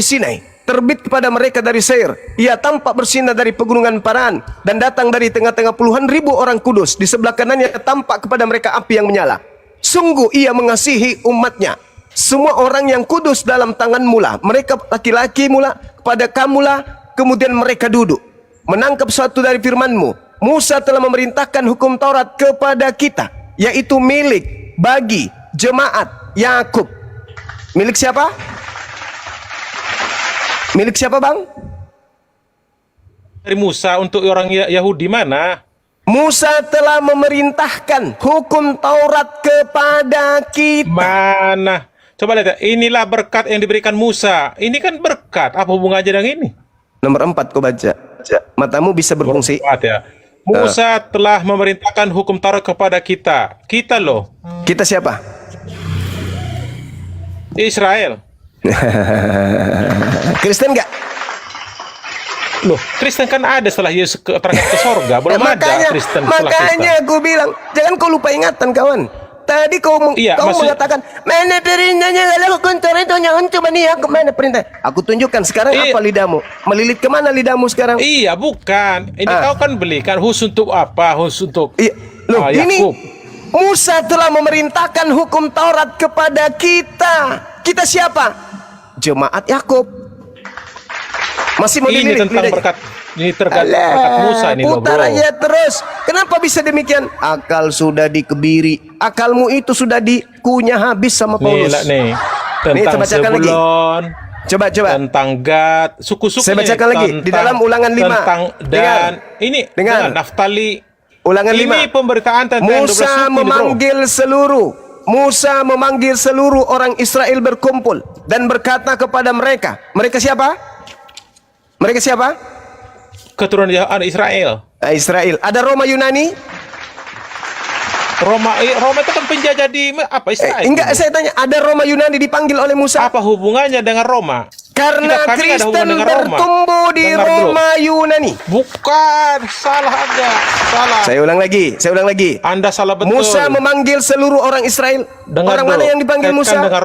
Sinai, terbit kepada mereka dari Seir. Ia tampak bersinar dari pegunungan Paran dan datang dari tengah-tengah puluhan ribu orang kudus. Di sebelah kanannya tampak kepada mereka api yang menyala. Sungguh ia mengasihi umatnya. Semua orang yang kudus dalam tangan mula, mereka laki-laki mula, kepada kamulah, kemudian mereka duduk menangkap suatu dari firman-Mu. Musa telah memerintahkan hukum Taurat kepada kita, yaitu milik bagi jemaat Yakub. Milik siapa? Milik siapa, Bang? Dari Musa untuk orang Yahudi mana? Musa telah memerintahkan hukum Taurat kepada kita. Mana? Coba lihat, inilah berkat yang diberikan Musa. Ini kan berkat, apa hubungannya dengan ini? Nomor 4 kau baca. Matamu bisa berfungsi. Berkat ya. Musa telah memerintahkan hukum Taurat kepada kita. Kita loh. Kita siapa? Israel. Kristen enggak? Loh, Kristen kan ada setelah Yesus terangkat ke sorga. Belum ada Kristen setelah kita. Makanya aku bilang, jangan kau lupa ingatan, kawan. Tadi kau mengatakan, mana perintahnya kalau hukum Taurat itu jangan coba nih aku mana perintah. Aku tunjukkan sekarang apa lidahmu. Melilit kemana lidahmu sekarang? Iya, bukan. Ini kau kan belikan khusus untuk apa? Khusus untuk Loh, ini Musa telah memerintahkan hukum Taurat kepada kita. Kita siapa? Jemaat Yakub. Masih mau ini tentang berkat. Ini terkait berkat Musa ini loh, bro. Putar aja terus. Kenapa bisa demikian? Akal sudah dikebiri. Akalmu itu sudah dikunyah habis sama Paulus. Nih, tentang Zebulon. Coba. Tentang Gad, suku-suku. Saya bacakan lagi di dalam Ulangan 5. Tentang Dan ini dengan Naftali. Ulangan 5. Ini pemberitaan tentang Musa memanggil seluruh orang Israel berkumpul dan berkata kepada mereka. Mereka siapa? Mereka siapa? Keturunan Israel. Israel. Ada Roma Yunani? Roma itu kan penjajah di apa Israel? Enggak, saya tanya, ada Roma Yunani dipanggil oleh Musa? Apa hubungannya dengan Roma? Karena Kristen bertumbuh di Roma Yunani. Bukan, salah ada. Salah. Saya ulang lagi. Anda salah betul. Musa memanggil seluruh orang Israel. Orang mana yang dipanggil Musa? Dengan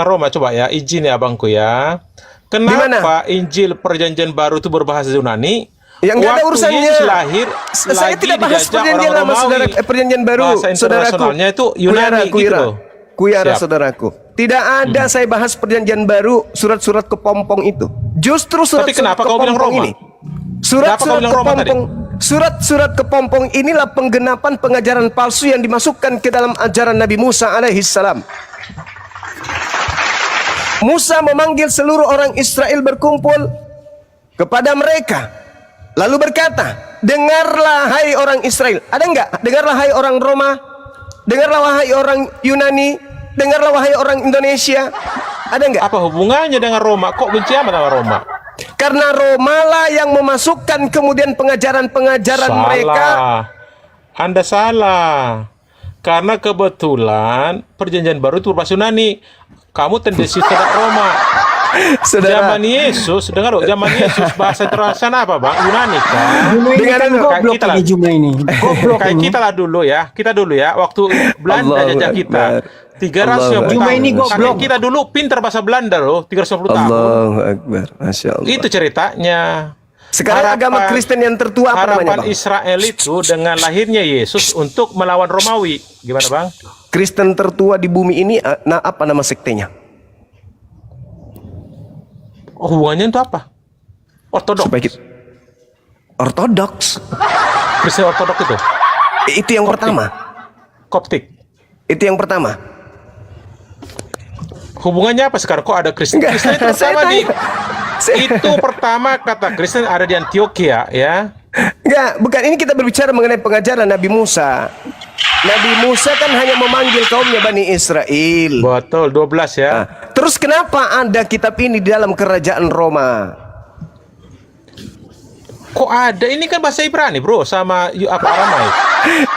Roma, coba ya, izin ya abangku ya. Kenapa Injil Perjanjian Baru itu berbahasa Yunani? Yang nggak ada urusannya. Yesus lahir, saya tidak bahas perjanjian lama, saudara. Perjanjian baru, bahasa internasionalnya itu Yunani gitu. Kuyara, saudaraku. Tidak ada saya bahas perjanjian baru, surat-surat kepompong itu. Justru surat-surat kepompong ini. Surat-surat kepompong inilah penggenapan pengajaran palsu yang dimasukkan ke dalam ajaran Nabi Musa alaihissalam. Musa memanggil seluruh orang Israel berkumpul kepada mereka, lalu berkata, dengarlah hai orang Israel. Ada enggak? Dengarlah hai orang Roma, dengarlah wahai orang Yunani, dengarlah wahai orang Indonesia. Ada enggak? Apa hubungannya dengan Roma? Kok benci amat sama Roma? Karena Roma lah yang memasukkan kemudian pengajaran-pengajaran mereka. Anda salah. Karena kebetulan perjanjian baru itu berbahasa Yunani. Kamu tendensius terhadap Roma. Zaman Yesus, dengar loh, zaman Yesus bahasa internasional apa, Bang? Yunani kan? Kayak kita lah dulu ya. Kita dulu ya, waktu Belanda jajah kita. 350 tahun. Kita dulu pintar bahasa Belanda loh, 350 tahun. Allahu Akbar. Masya Allah. Itu ceritanya. Sekarang agama Kristen yang tertua apa namanya, Bang? Israel itu dengan lahirnya Yesus untuk melawan Romawi. Gimana, Bang? Kristen tertua di bumi ini, apa nama sektenya? Hubungannya itu apa? Ortodoks. Ortodoks. Kristen Ortodoks itu? Itu yang pertama. Koptik. Itu yang pertama. Hubungannya apa sekarang? Kok ada Kristen? Kristen itu pertama itu pertama kata Kristen ada di Antioquia ya. Enggak, bukan. Ini kita berbicara mengenai pengajaran Nabi Musa. Nabi Musa kan hanya memanggil kaumnya Bani Israel. Betul, 12 ya. Nah, terus kenapa ada kitab ini di dalam kerajaan Roma? Kok ada? Ini kan bahasa Ibrani, bro, sama apa Aramai.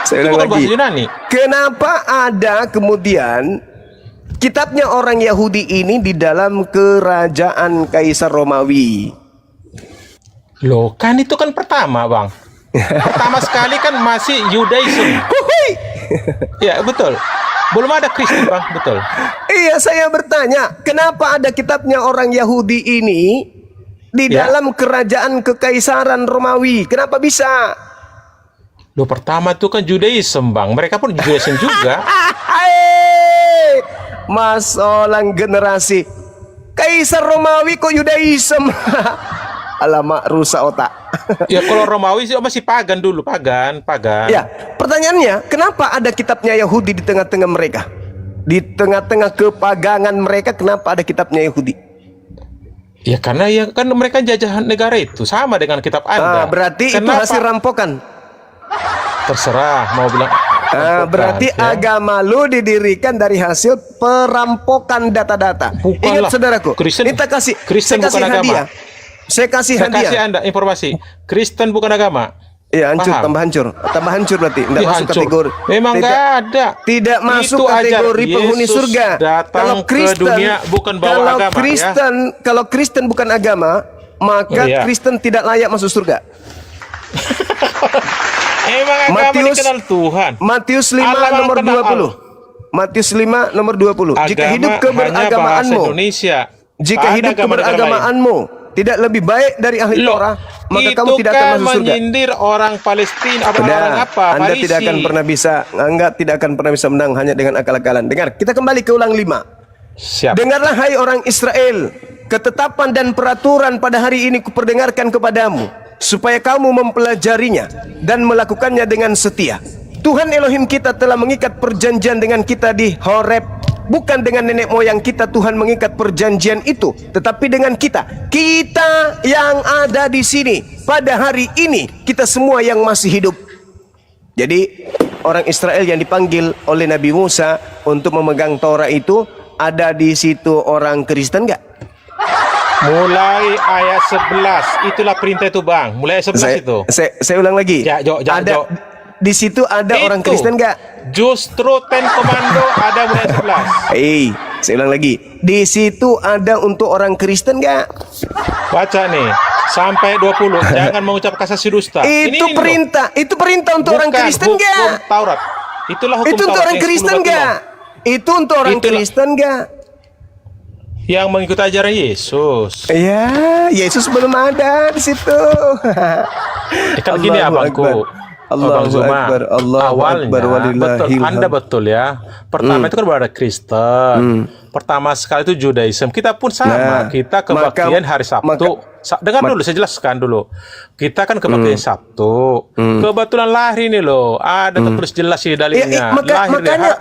Saya ulang lagi. Bahasa Yunani. Kenapa ada kemudian kitabnya orang Yahudi ini di dalam kerajaan Kaisar Romawi? Loh, kan itu kan pertama, Bang. Pertama sekali kan masih Judaism. Ya, betul. Belum ada Kristen, Bang, betul. Iya, saya bertanya, kenapa ada kitabnya orang Yahudi ini di Ya. dalam kerajaan kekaisaran Romawi? Kenapa bisa? Loh, pertama itu kan Judaism, Bang. Mereka pun Judaism juga. Hei, masalah generasi Kaisar Romawi kok Yudaism. Alamak, rusak otak. Ya kalau Romawi sih masih pagan dulu, pagan. Ya, pertanyaannya, kenapa ada kitabnya Yahudi di tengah-tengah mereka? Di tengah-tengah kepagangan mereka, kenapa ada kitabnya Yahudi? Ya karena ya kan mereka jajah negara itu sama dengan kitab Anda. Berarti itu Kenapa? hasil rampokan. Terserah mau bilang. Berarti ya. agama lu didirikan dari hasil perampokan data-data. Bukanlah. Ingat saudaraku, Kristen saya kasih bukan agama. hadiah. Saya kasih Saya hadiah. kasih Anda informasi. Kristen bukan agama. Iya, hancur, Paham? tambah hancur berarti. Tidak Ya, masuk hancur. kategori. Memang nggak ada. Tidak masuk Itu ajar. kategori penghuni Yesus surga. datang ke dunia bukan bawa agama, Kalau Kristen bukan agama, maka Iya. Kristen tidak layak masuk surga. Emang agama dikenal Tuhan. Matius 5 Allah nomor kenal 20. Matius 5 nomor 20. Jika Agama hidup hanya bahasa keberagamaanmu, Indonesia. jika Tak ada hidup agama-agama lain. keberagamaanmu tidak lebih baik dari ahli Loh, Torah, maka itu kamu tidak akan kan masuk surga. menyindir orang Palestina, orang Sudah, apa? Anda Farisi. tidak akan pernah bisa menang hanya dengan akal-akalan. Dengar, kita kembali ke ulang 5. Siap. Dengarlah hai orang Israel, ketetapan dan peraturan pada hari ini kuperdengarkan kepadamu, supaya kamu mempelajarinya dan melakukannya dengan setia. Tuhan Elohim kita telah mengikat perjanjian dengan kita di Horeb. Bukan dengan nenek moyang kita Tuhan mengikat perjanjian itu, tetapi dengan kita. Kita yang ada di sini pada hari ini, kita semua yang masih hidup. Jadi orang Israel yang dipanggil oleh Nabi Musa untuk memegang Torah itu, ada di situ orang Kristen nggak? Mulai ayat 11, itulah perintah itu, Bang. Mulai ayat 11 itu. Saya ulang lagi. Ya, Jo. Di situ ada orang Itu. Kristen nggak? Justru Ten Komando ada mulai ayat 11. Saya ulang lagi. Di situ ada untuk orang Kristen nggak? Baca nih sampai 20. Jangan mengucap kasasi dusta. Itu Ini perintah. Itu perintah untuk orang Kristen hukum nggak? Taurat. Itulah hukum Itu untuk Taurat orang yang Kristen 10 batu nggak? Itu untuk orang Itulah. Kristen nggak? yang mengikuti ajaran Yesus. Ya, Yesus belum ada di situ. Kan gini abangku. Allahu Abang Zuma, Akbar, Allahu awalnya Akbar, walillahil betul, Anda hamd. betul ya. Pertama itu kan baru ada Kristen. Pertama sekali itu Judaism. Kita pun sama. Nah, kita kebaktian hari Sabtu. Dengar dulu, saya jelaskan dulu. Kita kan kebaktian Sabtu. Kebetulan lahir ini loh. Ada tertulis jelas di dalilnya. Yang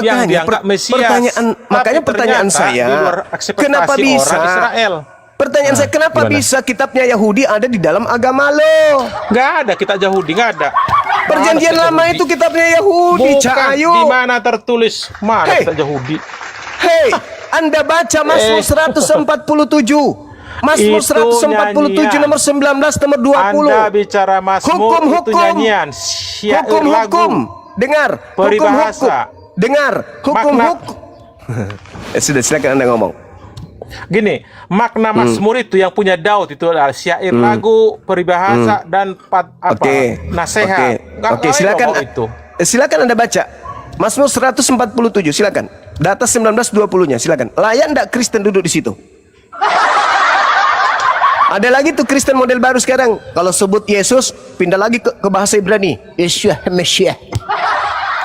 dianggap Mesias. Makanya pertanyaan saya, di luar ekspektasi kenapa bisa? orang Israel. Pertanyaan saya, kenapa gimana? bisa kitabnya Yahudi ada di dalam agama lo? Nggak ada kitab Yahudi, nggak ada. Perjanjian Mana lama kitab itu Yahudi? kitabnya Yahudi, Bukan, Cak Ayu. di mana tertulis? Mana Hei. kitab Yahudi? Hei, Anda baca Mazmur 147. Mazmur Itu 147 nyanyian. nomor 19 nomor 20. Anda bicara Mazmur itu nyanyian, syair Hukum-hukum. lagu, Dengar, peribahasa. Dengar, Makna. hukum-hukum. Sudah, silakan Anda ngomong. Gini, makna Mazmur itu yang punya Daud itu adalah syair lagu, peribahasa dan nasihat. Oke, silakan. Itu. Silakan Anda baca. Mazmur 147, silakan. Data 19-20-nya, silakan. Layak enggak Kristen duduk di situ? Ada lagi tuh Kristen model baru sekarang. Kalau sebut Yesus, pindah lagi ke bahasa Ibrani. Yeshua Mesias.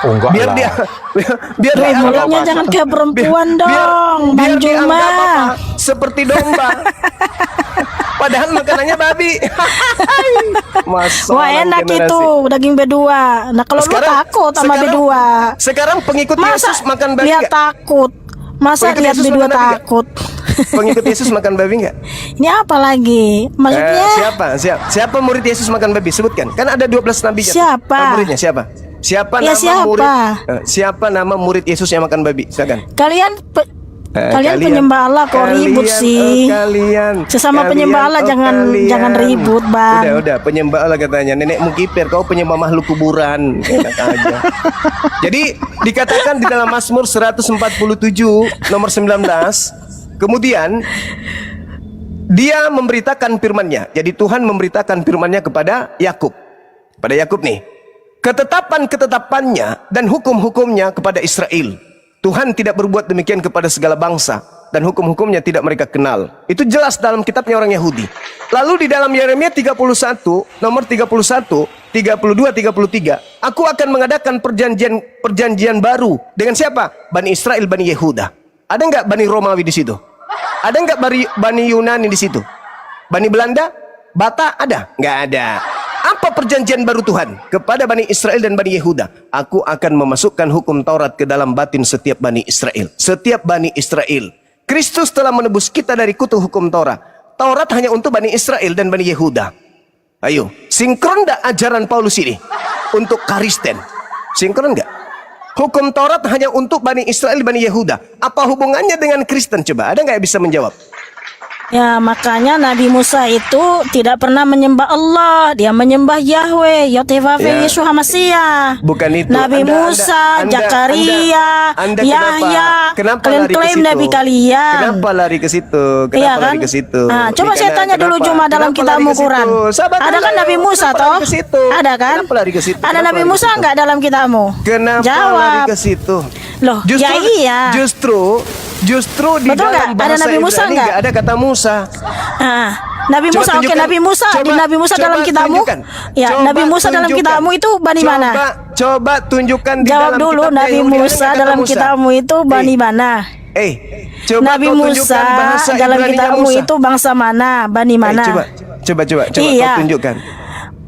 Oh, enggak Biar lah. dia biar Loh, dianggap mulutnya jangan kayak perempuan dong, Bang biar Juma. dianggap apa? Seperti domba. Padahal makanannya babi. Wah enak itu daging B2. Nah kalau lu takut sama B2. Sekarang pengikut Masa Yesus makan babi lihat nggak? takut? Masa Pengikut lihat Yesus B2 makan babi nggak? takut? Pengikut Yesus makan babi nggak? Ini apa lagi? Maksudnya Siapa murid Yesus makan babi? Sebutkan. Kan ada 12 nabi. Siapa? Muridnya siapa? Siapa Ya, nama siapa? murid? Siapa nama murid Yesus yang makan babi? Silakan. kalian penyembah Allah kok ribut sih? Sesama penyembah Allah jangan ribut, Bang. Udah penyembah Allah katanya. Nenekmu kiper, kau penyembah makhluk kuburan. Enak aja. Jadi dikatakan di dalam Mazmur 147 nomor 19, kemudian dia memberitakan firman-Nya. Jadi Tuhan memberitakan firman-Nya kepada Yakub. Pada Yakub nih. ketetapan-ketetapannya dan hukum-hukumnya kepada Israel. Tuhan tidak berbuat demikian kepada segala bangsa, dan hukum-hukumnya tidak mereka kenal. Itu jelas dalam kitabnya orang Yahudi. Lalu di dalam Yeremia 31, nomor 31, 32, 33, aku akan mengadakan perjanjian baru dengan siapa? Bani Israel, Bani Yehuda. Ada nggak Bani Romawi di situ? Ada nggak Bani Yunani di situ? Bani Belanda? Bata ada? Nggak ada. Apa perjanjian baru Tuhan kepada Bani Israel dan Bani Yehuda? Aku akan memasukkan hukum Taurat ke dalam batin setiap Bani Israel. Setiap Bani Israel. Kristus telah menebus kita dari kutu hukum Taurat. Taurat hanya untuk Bani Israel dan Bani Yehuda. Ayo, sinkron gak ajaran Paulus ini untuk Kristen? Sinkron gak? Hukum Taurat hanya untuk Bani Israel, Bani Yehuda. Apa hubungannya dengan Kristen? Coba, ada nggak yang bisa menjawab? Ya, makanya Nabi Musa itu tidak pernah menyembah Allah, dia menyembah Yahweh, Yotevave, Ya. Yeshua Hamasiah. Bukan itu. Nabi Musa, Zakaria, Yahya, kenapa kalian lari ke klaim situ? Nabi kalian. Kenapa lari ke situ? Kenapa Iya lari kan? ke situ? Nah, coba Ini saya tanya dulu kenapa? cuma dalam Kenapa kitabmu lari ke Quran. situ? Sahabat Ada kan Allah, Nabi Musa kenapa toh? lari ke situ? Ada kan? Kenapa lari ke situ? Ada Kenapa Nabi lari ke Musa situ? enggak dalam kitabmu? Kenapa Jawab. lari ke situ? Loh, ya iya. Justru di Betul dalam nggak? Ada bahasa Nabi Musa Ibrani nggak? nggak ada kata Musa. Ah, Nabi Coba Musa, oke, tunjukkan. Nabi Musa, di Coba- Nabi Musa coba dalam kitabmu. tunjukkan. Ya, Coba Nabi Musa dalam tunjukkan. kitabmu itu Bani mana? Coba tunjukkan di Jawab dalam dulu, kitabnya Nabi Yahudi, ada Musa nggak kata dalam Musa? kitabmu itu Bani mana? Coba Nabi kau Musa tunjukkan bahasa dalam Ibraninya kitabmu Musa. itu bangsa mana? Bani mana? Coba Iya. kau tunjukkan.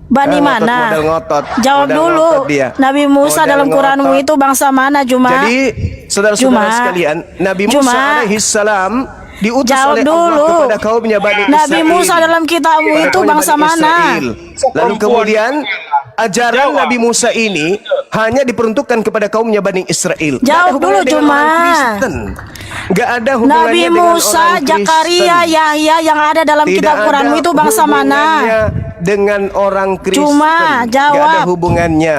Bani Ngotot, mana? modal ngotot. Jawab Modal dulu. ngotot dia. Nabi Musa Modal dalam Quranmu ngotot. itu bangsa mana, Juma? Jadi saudara-saudara Juma. sekalian, Nabi Musa Juma. alaihi salam diutus Jawab oleh dulu. Allah kepada kaumnya Bani Nabi Israel. Musa dalam kitabmu Kepada itu kaumnya bangsa Bani mana? Israel. Lalu kemudian ajaran Nabi Musa ini hanya diperuntukkan kepada kaumnya Bani Israel. Nggak ada Jawab dulu, hubungannya dengan Juma. orang Kristen. Nggak ada hubungannya Nabi dengan Musa, orang Kristen. Zakaria, Yahya yang ada dalam Tidak kitab Quranmu ada itu bangsa mana? hubungannya dengan orang Kristen. Cuma Nggak ada jawab. hubungannya.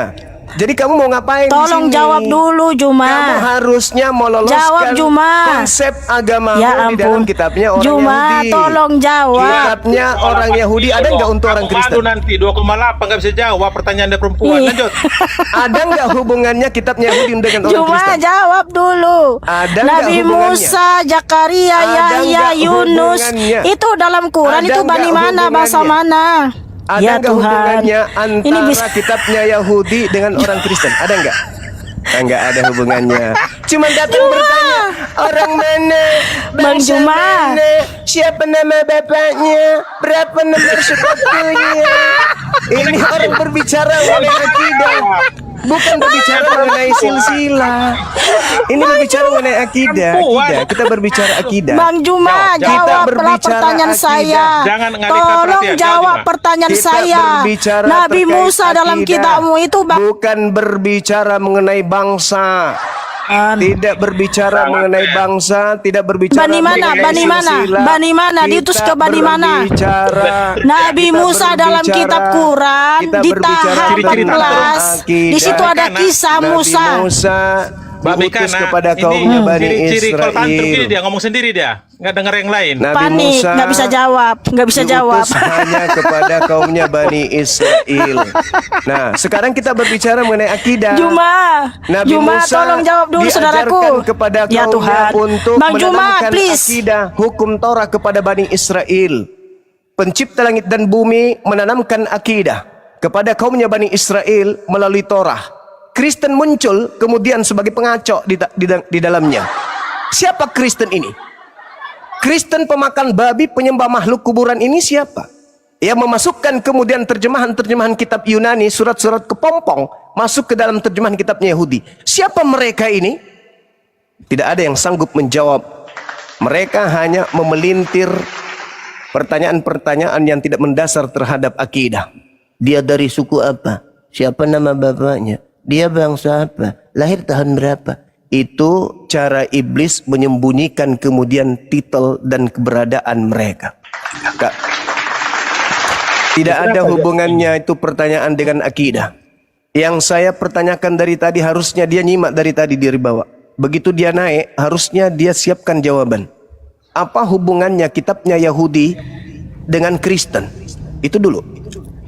Jadi kamu mau ngapain Tolong di sini? jawab dulu, Juma. Kamu harusnya meloloskan Jawab, Juma. konsep agamamu Ya di dalam ampun. kitabnya orang Juma, Yahudi. tolong jawab. Kitabnya orang Yahudi ada nggak untuk orang Kristen? Malu nanti 2,8 nggak bisa jawab pertanyaan dari perempuan. Iya. Lanjut. Ada nggak hubungannya kitabnya Yahudi dengan orang Cuma Kristen? jawab dulu. Ada nggak Nabi hubungannya? Musa, Zakaria, Ada Yahya, nggak Yunus hubungannya? itu dalam Quran Ada itu nggak Bani mana, bangsa hubungannya? mana? Ada Ya nggak Tuhan. hubungannya Ini antara bisa kitabnya Yahudi dengan orang Kristen? Ada nggak? Nggak ada hubungannya. Cuma datang bertanya, orang mana, Bang bangsa Juma. mana, siapa nama bapaknya, berapa nomor sepatunya. Ini orang berbicara mengenai akidah, bukan berbicara mengenai silsilah. Ini berbicara mengenai akidah. Kita berbicara akidah. Bang Juma, Kita jawablah berbicara pertanyaan akidah. saya. Jangan ngalihkan Tolong perhatian. jawab Jawab, pertanyaan Kita saya. berbicara Nabi terkait Musa dalam akidah. kitabmu itu Bukan berbicara mengenai bangsa. Tidak berbicara mengenai bangsa, tidak berbicara Bani mana? mengenai Bani mana? silsilah. Bani mana? Diutus ke Bani mana? Nabi Musa dalam kitab Quran di tahap 14 di situ ada kisah Musa. Nabi Musa Mbak Mika, diutus nah, kepada kaumnya ini Bani ciri-ciri kalau tantrum gini Israel. dia ngomong sendiri dia, nggak denger yang lain. Nabi Panik, Musa nggak bisa jawab, nggak bisa jawab. diutus hanya kepada kaumnya Bani Israel. Nah, sekarang kita berbicara mengenai akidah. Juma, Nabi Juma, Musa tolong jawab dulu saudaraku. diajarkan kepada Ya kaumnya Tuhan, untuk Bang Juma, menanamkan please. akidah hukum Torah kepada Bani Israel. Pencipta langit dan bumi menanamkan akidah kepada kaumnya Bani Israel melalui Torah. Kristen muncul kemudian sebagai pengacau di dalamnya. Siapa Kristen ini? Kristen pemakan babi, penyembah makhluk kuburan ini siapa? Yang memasukkan kemudian terjemahan-terjemahan kitab Yunani, surat-surat kepompong masuk ke dalam terjemahan kitabnya Yahudi. Siapa mereka ini? Tidak ada yang sanggup menjawab. Mereka hanya memelintir pertanyaan-pertanyaan yang tidak mendasar terhadap akidah. Dia dari suku apa? Siapa nama bapaknya? Dia bangsa apa? Lahir tahun berapa? Itu cara iblis menyembunyikan kemudian titel dan keberadaan mereka. Tidak ada hubungannya itu pertanyaan dengan akidah. Yang saya pertanyakan dari tadi harusnya dia nyimak dari tadi dari bawah. Begitu dia naik harusnya dia siapkan jawaban. Apa hubungannya kitabnya Yahudi dengan Kristen? Itu dulu.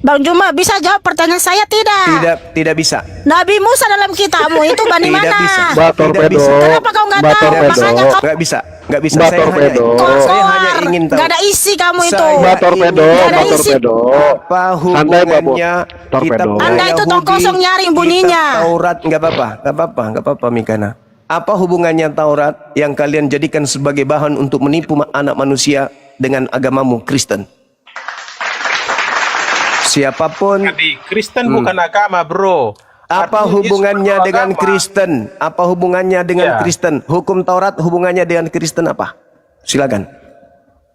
Bang Juma bisa jawab pertanyaan saya tidak? Tidak bisa. Nabi Musa dalam kitabmu itu Bani Tidak mana? bisa. Batorpedo. Tidak bisa. Kenapa kau nggak tahu? Makanya kau Nggak bisa. Nggak bisa. Batorpedo. Saya hanya ingin tahu. Gak ada isi kamu itu. Saya Batorpedo, Nggak ada isi. Batorpedo. Apa hubungannya kitab Anda itu tong kosong nyaring bunyinya. kitab Taurat? Nggak apa-apa Mikana. Apa hubungannya Taurat yang kalian jadikan sebagai bahan untuk menipu anak manusia dengan agamamu Kristen? Siapapun. Jadi Kristen bukan agama, bro. Apa Artinya hubungannya Yesus dengan agama. Kristen? Apa hubungannya dengan Ya. Kristen? Hukum Taurat hubungannya dengan Kristen apa? Silakan.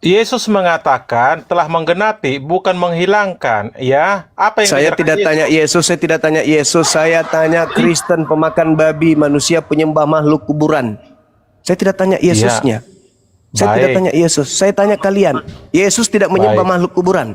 Yesus mengatakan telah menggenapi, bukan menghilangkan. Ya, apa yang Saya diajarkan tidak tanya Yesus, saya tidak tanya Yesus, saya tanya Kristen pemakan babi, manusia penyembah makhluk kuburan. Saya tidak tanya Yesusnya. Saya Baik. tidak tanya Yesus, saya tanya kalian. Yesus tidak menyembah Baik. makhluk kuburan.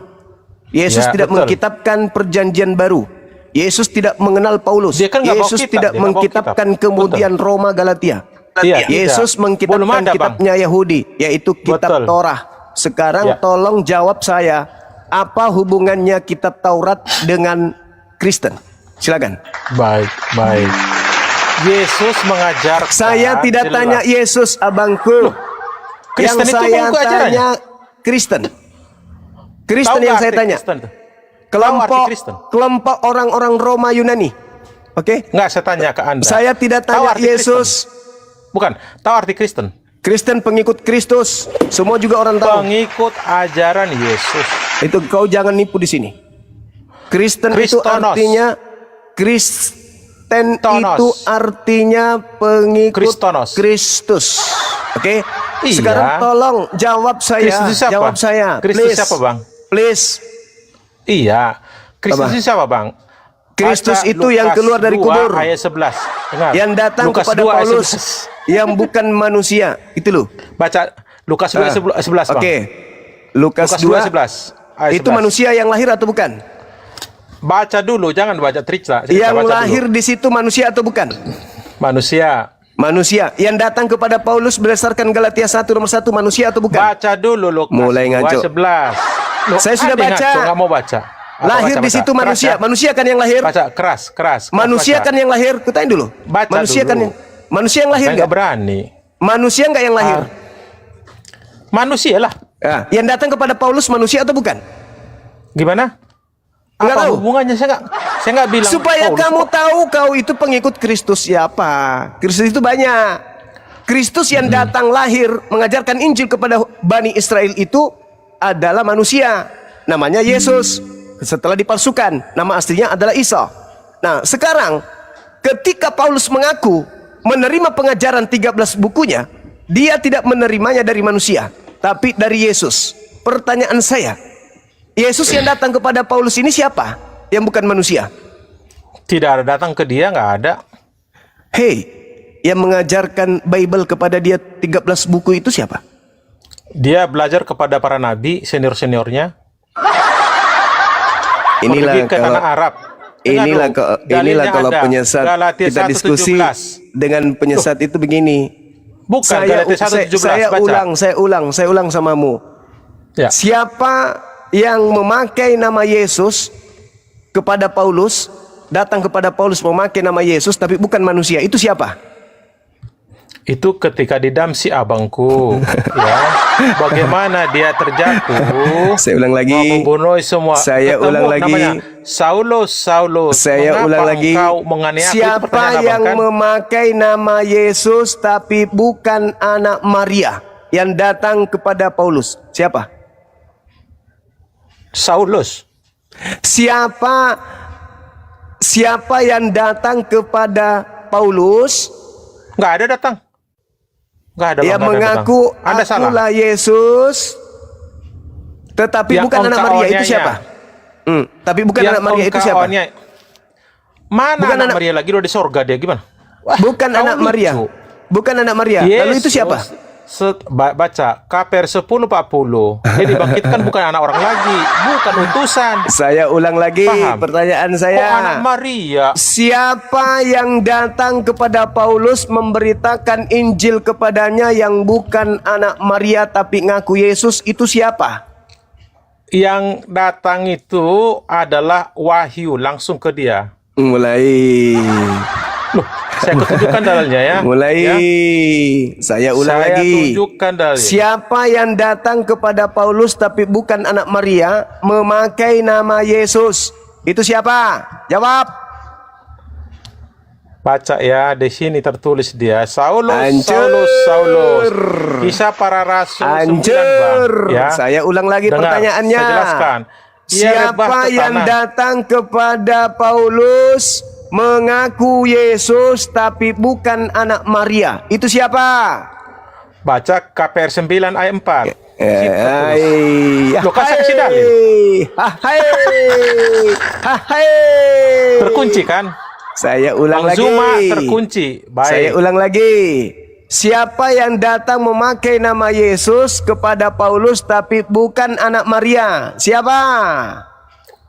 Yesus Ya, tidak betul. mengkitabkan perjanjian baru. Yesus tidak mengenal Paulus. Dia kan nggak bawa Yesus kitab, tidak dia nggak bawa mengkitabkan kitab. kemudian Roma Galatia. Iya, Yesus tidak. Belum mengkitabkan ada, Bang. kitabnya Yahudi, yaitu kitab Betul. Torah. Sekarang Ya. tolong jawab saya, apa hubungannya kitab Taurat dengan Kristen? Silakan. Baik, baik. Yesus mengajarkan. Saya tidak jelas. tanya Yesus, abangku. Kristen Yang itu saya buku ajarannya. tanya Kristen. Kristen Tahu yang nggak saya arti tanya. Kristen tuh? Kelompok Tahu arti Kristen? kelompok orang-orang Roma Yunani. Oke? Enggak, saya tanya ke Anda. Saya tidak Tahu tanya arti Yesus. Kristen? Bukan, tahu arti Kristen? Kristen pengikut Kristus. Semua juga orang tahu. Pengikut ajaran Yesus. Itu kau jangan nipu di sini. Kristen itu Kristonos. artinya Kristen Tonos. itu artinya pengikut Kristonos. Kristus. Oke? Iya. Sekarang tolong jawab saya. Kristus siapa? Jawab saya. Kristus Please. siapa, Bang? Please. Iya. Kristus Apa? itu siapa, Bang? Kristus Baca itu yang Lukas keluar dari 2 kubur. Ayat 11. Dengar. Yang datang Lukas kepada 2 ayat Paulus 11. yang bukan manusia. Itu loh. Baca Lukas 2 ayat 11, Bang. Oke. Lukas Lukas 2 2 11. Ayat itu 11. manusia yang lahir atau bukan? Baca dulu, jangan baca cerita. Yang Baca lahir dulu. di situ manusia atau bukan? Manusia. Manusia yang datang kepada Paulus berdasarkan Galatia 1 nomor 1 manusia atau bukan? Baca dulu Lukas Mulai 2 ngaco. 11. Loh, Saya sudah Ade baca. Ngaco, nggak mau baca. Apa Lahir baca, di baca? situ Keras, manusia. ya? Manusia kan yang lahir. Baca keras. Manusia baca. kan yang lahir. Kutain dulu. Baca Manusia dulu. kan yang manusia yang lahir Saya nggak? nggak berani. Manusia nggak yang lahir? Manusia lah. Ya. Yang datang kepada Paulus manusia atau bukan? Gimana? Nggak Apa tahu. hubungannya? Saya nggak bilang. Supaya Paulus kamu kok. tahu kau itu pengikut Kristus siapa. Kristus itu banyak. Kristus yang datang lahir mengajarkan Injil kepada Bani Israel itu adalah manusia. Namanya Yesus. Setelah dipalsukan, nama aslinya adalah Isa. Nah, sekarang ketika Paulus mengaku menerima pengajaran 13 bukunya, dia tidak menerimanya dari manusia, tapi dari Yesus. Pertanyaan saya, Yesus yang datang kepada Paulus ini siapa? Yang bukan manusia. Tidak ada datang ke dia, nggak ada. Hei, yang mengajarkan Bible kepada dia 13 buku itu siapa? Dia belajar kepada para nabi, senior-seniornya. Inilah Pergi ke kalau tanah Arab. inilah Dalilnya kalau ada. penyesat Galatia kita 1:17. diskusi dengan penyesat itu begini. Bukan Saya Galatia 1:17, saya baca. ulang samamu. Ya. Siapa yang memakai nama Yesus kepada Paulus, datang kepada Paulus memakai nama Yesus tapi bukan manusia, itu siapa? Itu ketika di Damsi abangku, ya. Bagaimana dia terjatuh? Saya ulang lagi. Mau membunuh semua. Saya Ketemu ulang lagi. namanya, Saulus. Saya mengapa ulang lagi. engkau menganiaya aku? Itu Siapa pertanyaan yang abang, kan? memakai nama Yesus tapi bukan anak Maria yang datang kepada Paulus? Siapa? Saulus. Siapa yang datang kepada Paulus Nggak ada datang. Nggak ada. yang Bang, nggak ada mengaku datang. Anda salah. akulah Yesus tetapi Yang bukan anak engkau Maria, itu aniaya. siapa? Tapi bukan Yang anak Maria, itu engkau siapa? aniaya. Mana Bukan anak anak- Maria lagi? Udah di sorga dia gimana? Bukan kau anak lucu. Maria. Bukan anak Maria. Lalu itu siapa? Baca KPR 10:40. Jadi dibangkitkan bukan anak orang lagi, bukan utusan. Saya ulang lagi Paham. pertanyaan Kok saya. anak Maria? Siapa yang datang kepada Paulus memberitakan Injil kepadanya yang bukan anak Maria tapi ngaku Yesus, itu siapa? Yang datang itu adalah wahyu langsung ke dia. Mulai. Loh, saya tunjukkan dalilnya ya. Mulai. Ya. Saya ulang Saya lagi. tunjukkan dalil. Siapa yang datang kepada Paulus tapi bukan anak Maria, memakai nama Yesus, itu siapa? Jawab. Baca ya, di sini tertulis dia Saulus, Hancur. Saulus. Kisah para rasul 9, Hancur. Bang. Ya. Saya ulang lagi Dengar, pertanyaannya. saya jelaskan. Ia rebah Siapa ke yang tanah. datang kepada Paulus mengaku Yesus tapi bukan anak Maria? Itu siapa? Baca KPR 9 ayat 4. Loh, kan saya kasih dalil. Terkunci kan? Saya ulang Bang lagi. Zuma terkunci. Baik. Saya ulang lagi. Siapa yang datang memakai nama Yesus kepada Paulus tapi bukan anak Maria? Siapa?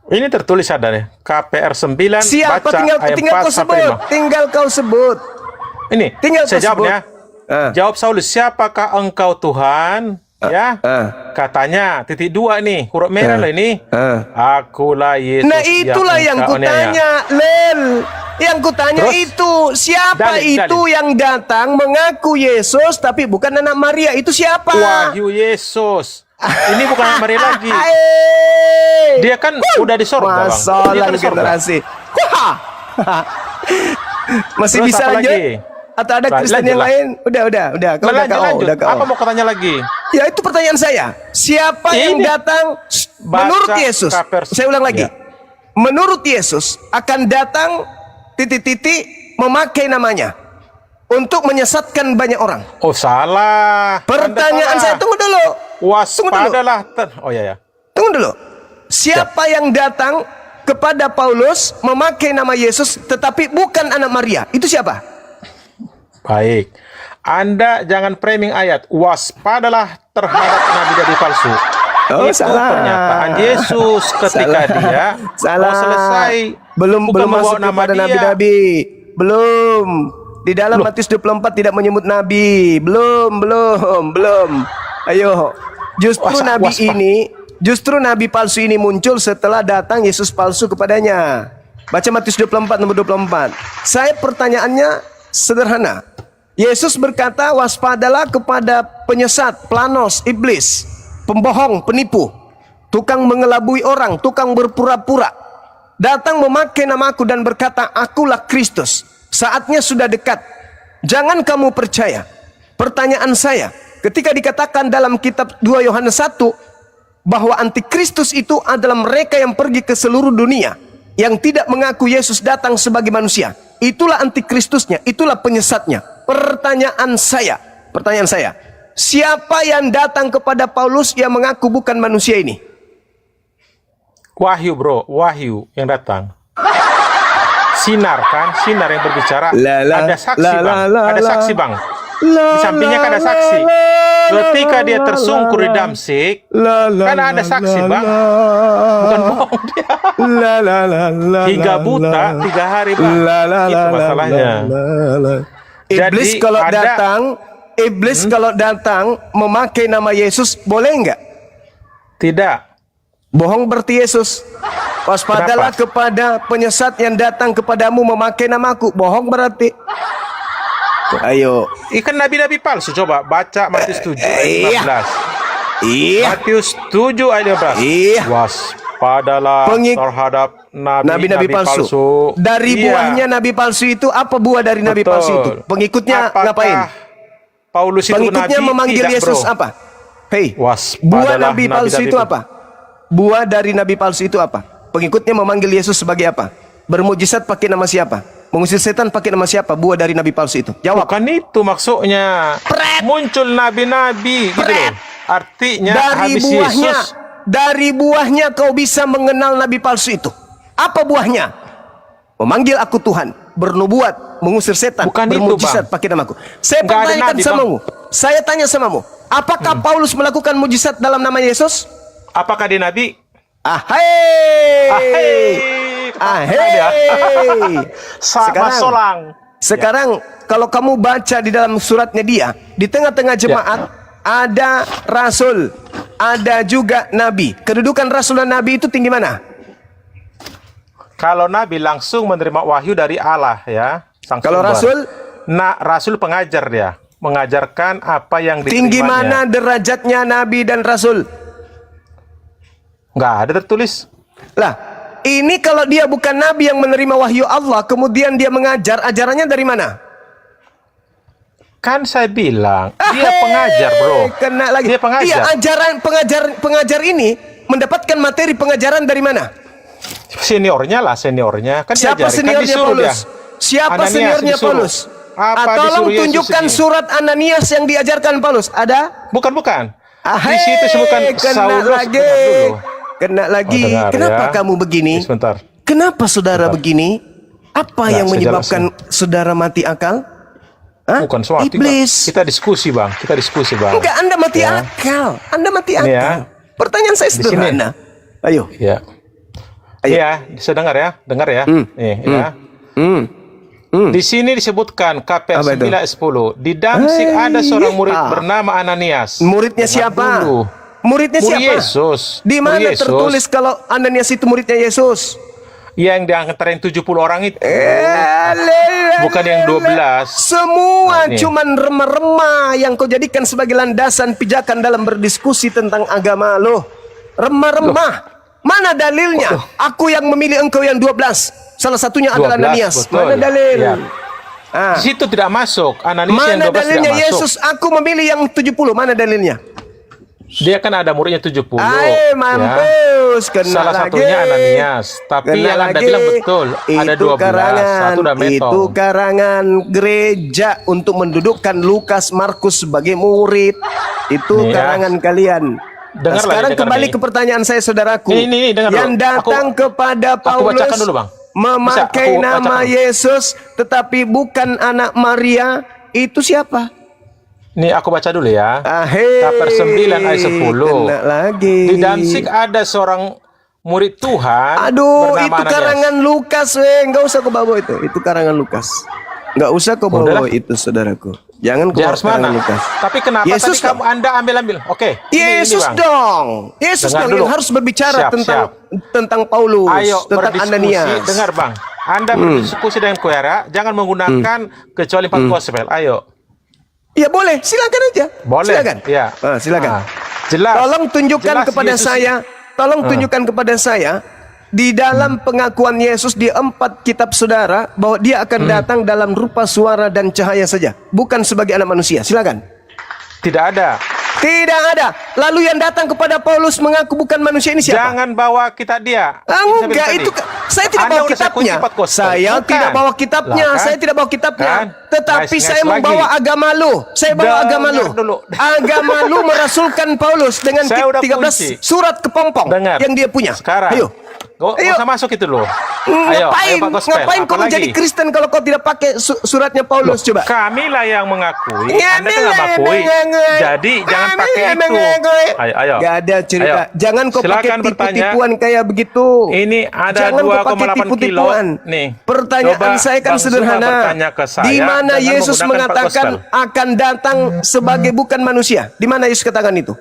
Ini tertulis ada nih. KPR 9 Siapa? baca Tinggal ayat kau 4 sebut. sampai 5. Tinggal kau sebut. Ini Tinggal saya kau jawab sebut. ya. Jawab Saulus, siapakah engkau Tuhan? Ya. Katanya titik 2 nih, huruf merah loh ini. Akulah Yesus. Nah itulah yang engkau aniaya. kutanya, Lel. Yang kutanya Terus? itu siapa Dalil, itu dalil. yang datang mengaku Yesus tapi bukan anak Maria? Itu siapa? Wahyu Yesus. Ini bukan anak Maria lagi. Hai. Dia kan udah di sorga, Bang. Dia Masalah kan di sorga. generasi. Wah. Masih Terus bisa apa lanjut? lagi? Atau ada Lanjut Kristen yang lah. lain? Udah. Kau udah Lanjut, kau, lanjut. udah kau. Apa mau katanya lagi? Ya itu pertanyaan saya. Siapa yang Ini. datang menurut Baca Yesus? Kapers. Saya ulang lagi. Ya. Menurut Yesus akan datang titik-titik memakai namanya untuk menyesatkan banyak orang. Oh, salah. Pertanyaan Anda saya, salah. tunggu dulu. Waspadalah. Oh ya. Tunggu dulu. Siapa yang datang kepada Paulus memakai nama Yesus tetapi bukan anak Maria? Itu siapa? Baik. Anda jangan framing ayat. Waspadalah terhadap nabi-nabi palsu. Oh, Itu salah. pernyataan Yesus ketika dia Salah. mau selesai. Belum Bukan masuk membawa nama kepada dia. nabi-nabi. Belum. Di dalam Matius 24 tidak menyebut nabi. Belum. Ayo. Justru nabi palsu ini muncul setelah datang Yesus palsu kepadanya. Baca Matius 24 nomor 24. Saya pertanyaannya sederhana. Yesus berkata, waspadalah kepada penyesat, planos, iblis, pembohong, penipu, tukang mengelabui orang, tukang berpura-pura. Datang memakai namaku dan berkata, akulah Kristus. Saatnya sudah dekat. Jangan kamu percaya. Pertanyaan saya, ketika dikatakan dalam kitab 2 Yohanes 1, bahwa antikristus itu adalah mereka yang pergi ke seluruh dunia, yang tidak mengaku Yesus datang sebagai manusia. Itulah antikristusnya, itulah penyesatnya. Pertanyaan saya, siapa yang datang kepada Paulus yang mengaku bukan manusia ini? Wahyu, bro. Wahyu yang datang. Sinar kan? Sinar yang berbicara. Ada saksi, Bang. Ada saksi, Bang. Di sampingnya kan ada saksi. Ketika dia tersungkur di Damsik, kan ada saksi, Bang. Bukan bohong dia. Hingga buta 3 hari, Bang. Itu masalahnya. Iblis Jadi kalau ada- kalau datang memakai nama Yesus, boleh enggak? Tidak. Bohong berarti Yesus. Waspadalah Kenapa? kepada penyesat yang datang kepadamu memakai namaku. Bohong berarti. Ayo. Ikan nabi-nabi palsu. Coba baca Matius 7 ayat 15. Iya. Matius 7 ayat 15. Iya. Waspadalah terhadap Nabi-nabi palsu. Dari Iya. buahnya nabi palsu itu, apa buah dari nabi Betul. palsu itu? Pengikutnya Apakah ngapain? Paulus itu Pengikutnya nabi? memanggil Tidak, Yesus bro. apa? Hei, Waspadalah buah nabi palsu nabi-nabi itu apa? Buah dari nabi palsu itu apa? Pengikutnya memanggil Yesus sebagai apa? Bermujizat pakai nama siapa? Mengusir setan pakai nama siapa? Buah dari nabi palsu itu. Jawab. Bukan itu maksudnya. Pret. Muncul nabi-nabi gitu Pret. loh. Artinya Dari habis buahnya, Yesus. dari buahnya kau bisa mengenal nabi palsu itu. Apa buahnya? Memanggil aku Tuhan, bernubuat, mengusir setan, Bukan itu, bermujizat Bang. pakai namaku. Saya Nggak ada pertanyakan nabi, samamu. Saya tanya samamu, apakah Paulus melakukan mujizat dalam nama Yesus? Apakah dia nabi? Ahai. Sama solang. Sekarang kalau kamu baca di dalam suratnya dia, di tengah-tengah jemaat ada rasul, ada juga nabi. Kedudukan rasul dan nabi itu tinggi mana? Kalau nabi langsung menerima wahyu dari Allah ya. Sang Kalau sumber. rasul? Rasul pengajar dia, mengajarkan apa yang diterimanya. Tinggi mana derajatnya nabi dan rasul? Nggak ada tertulis. Lah, ini kalau dia bukan nabi yang menerima wahyu Allah, kemudian dia mengajar, ajarannya dari mana? Kan saya bilang dia pengajar, bro. Kena lagi. Dia pengajar. Iya, pengajar ini mendapatkan materi pengajaran dari mana? Seniornya lah, seniornya. Kan Siapa diajari, kan seniornya disuruh Paulus? dia. Siapa Ananias seniornya disuruh. Paulus? Apa Tolong disuruh Yesus tunjukkan ini? surat Ananias yang diajarkan Paulus. Ada? Bukan. Di Ahai, situ sebutkan kena Saulus. lagi. Dengar dulu. Kena lagi. Oh, dengar, Kenapa ya. kamu begini? Sebentar. Kenapa saudara begini? Apa Nah, yang saya menyebabkan saudara mati akal? Hah? Bukan soal Iblis. kita diskusi, Bang. Kita diskusi, Bang. Enggak, Anda mati Ya. akal. Anda mati Ini ya. akal. Pertanyaan saya sini. sederhana. Ayo. Ya. Ayo. Iya, bisa dengar ya? Dengar ya? Nih, ya. Di sini disebutkan KPR Apa itu? 9:10. Di Damsik ada seorang murid bernama Ananias. Muridnya Dengar siapa? dulu. Muridnya Murid siapa? Yesus. Di mana Murid Yesus. tertulis kalau Ananias itu muridnya Yesus? Yang diantarin 70 orang itu. Bukan Bukan yang 12. Semua Nah, ini. cuman remah-remah yang kau jadikan sebagai landasan pijakan dalam berdiskusi tentang agama lo. Remah-remah. Mana dalilnya? Aku yang memilih engkau yang 12. Salah satunya adalah 12, Ananias. betul. Mana dalil? Ya. Ah. Di situ tidak masuk. Ananias yang Mana 12 dalilnya tidak masuk. Yesus? Aku memilih yang 70. Mana dalilnya? Dia kan ada muridnya 70. Ay, ya. mampus. Kena Salah lagi. satunya Ananias. Tapi Kena yang Anda lagi. bilang betul. Ada Itu 12. Satu udah metong. Itu karangan gereja untuk mendudukkan Lukas Markus sebagai murid. Itu Nih ya. karangan kalian. Dengar lagi, Sekarang dengar kembali nih. ke pertanyaan saya, saudaraku. Ini, dengar dulu. Yang datang kepada aku Paulus bacakan dulu, Bang. memakai Bisa, aku nama bacakan. Yesus tetapi bukan anak Maria, itu siapa? Nih aku baca dulu ya. Ahai, KPR 9 ayat 10. kena lagi. Di Damsik ada seorang murid Tuhan. Aduh, bernama itu Ananias. karangan Lukas, nggak usah kau bawa itu. Itu karangan Lukas. Nggak usah kau bawa Udahlah. itu, saudaraku. Jangan kau Dia bawa harus mana? karangan Lukas. Tapi kenapa Yesus tadi kamu Anda ambil? Oke. Yesus Bang. dong. Yesus Dengar dong dulu. yang harus berbicara Siap, tentang Paulus, Ayo tentang berdiskusi. Ananias. Dengar Bang. Anda berdiskusi dengan Koera, jangan menggunakan kecuali 4 gospel. Ayo. Ya boleh, silakan aja. Boleh. Silakan. Ya. Silakan. Jelas. Tolong tunjukkan Jelas kepada Yesus- saya. Tolong tunjukkan kepada saya di dalam pengakuan Yesus di 4 kitab saudara bahwa dia akan datang dalam rupa suara dan cahaya saja, bukan sebagai anak manusia. Silakan. Tidak ada. Tidak ada. Lalu yang datang kepada Paulus mengaku bukan manusia ini siapa? Jangan bawa kita dia. Enggak, Tadi. itu saya tidak Anda bawa udah saya kunci kitabnya. 4 gospel. Saya Bukan. tidak bawa kitabnya. Lah, kan? Saya tidak bawa kitabnya. Kan? Tetapi Nice, saya nice membawa lagi. agama lu. Saya bawa Dengar agama lu. dulu. Agama lu merasulkan Paulus dengan Saya udah 13 kunci. surat kepompong Dengar. yang dia punya. Sekarang. Ayo. Gak Ayo. usah masuk itu loh. Ayo, Ngapain? Pak Gospel. Ngapain kau Apalagi? menjadi Kristen kalau kau tidak pakai suratnya Paulus? Coba. Kamilah yang mengakui, Ya, Anda kan nggak mengakui. Jadi jangan pakai itu. Ayo. Gak ada cerita. Ayo. Jangan kau pakai Silakan bertanya. tipu-tipuan kayak begitu. Ini ada Jangan kau pakai 2,8 kilo. tipu-tipuan. Nih. Pertanyaan Coba saya kan Bang Zuma sederhana. bertanya ke saya Di mana dengan Yesus menggunakan mengatakan Pak akan datang sebagai bukan manusia? Di mana Yesus katakan itu?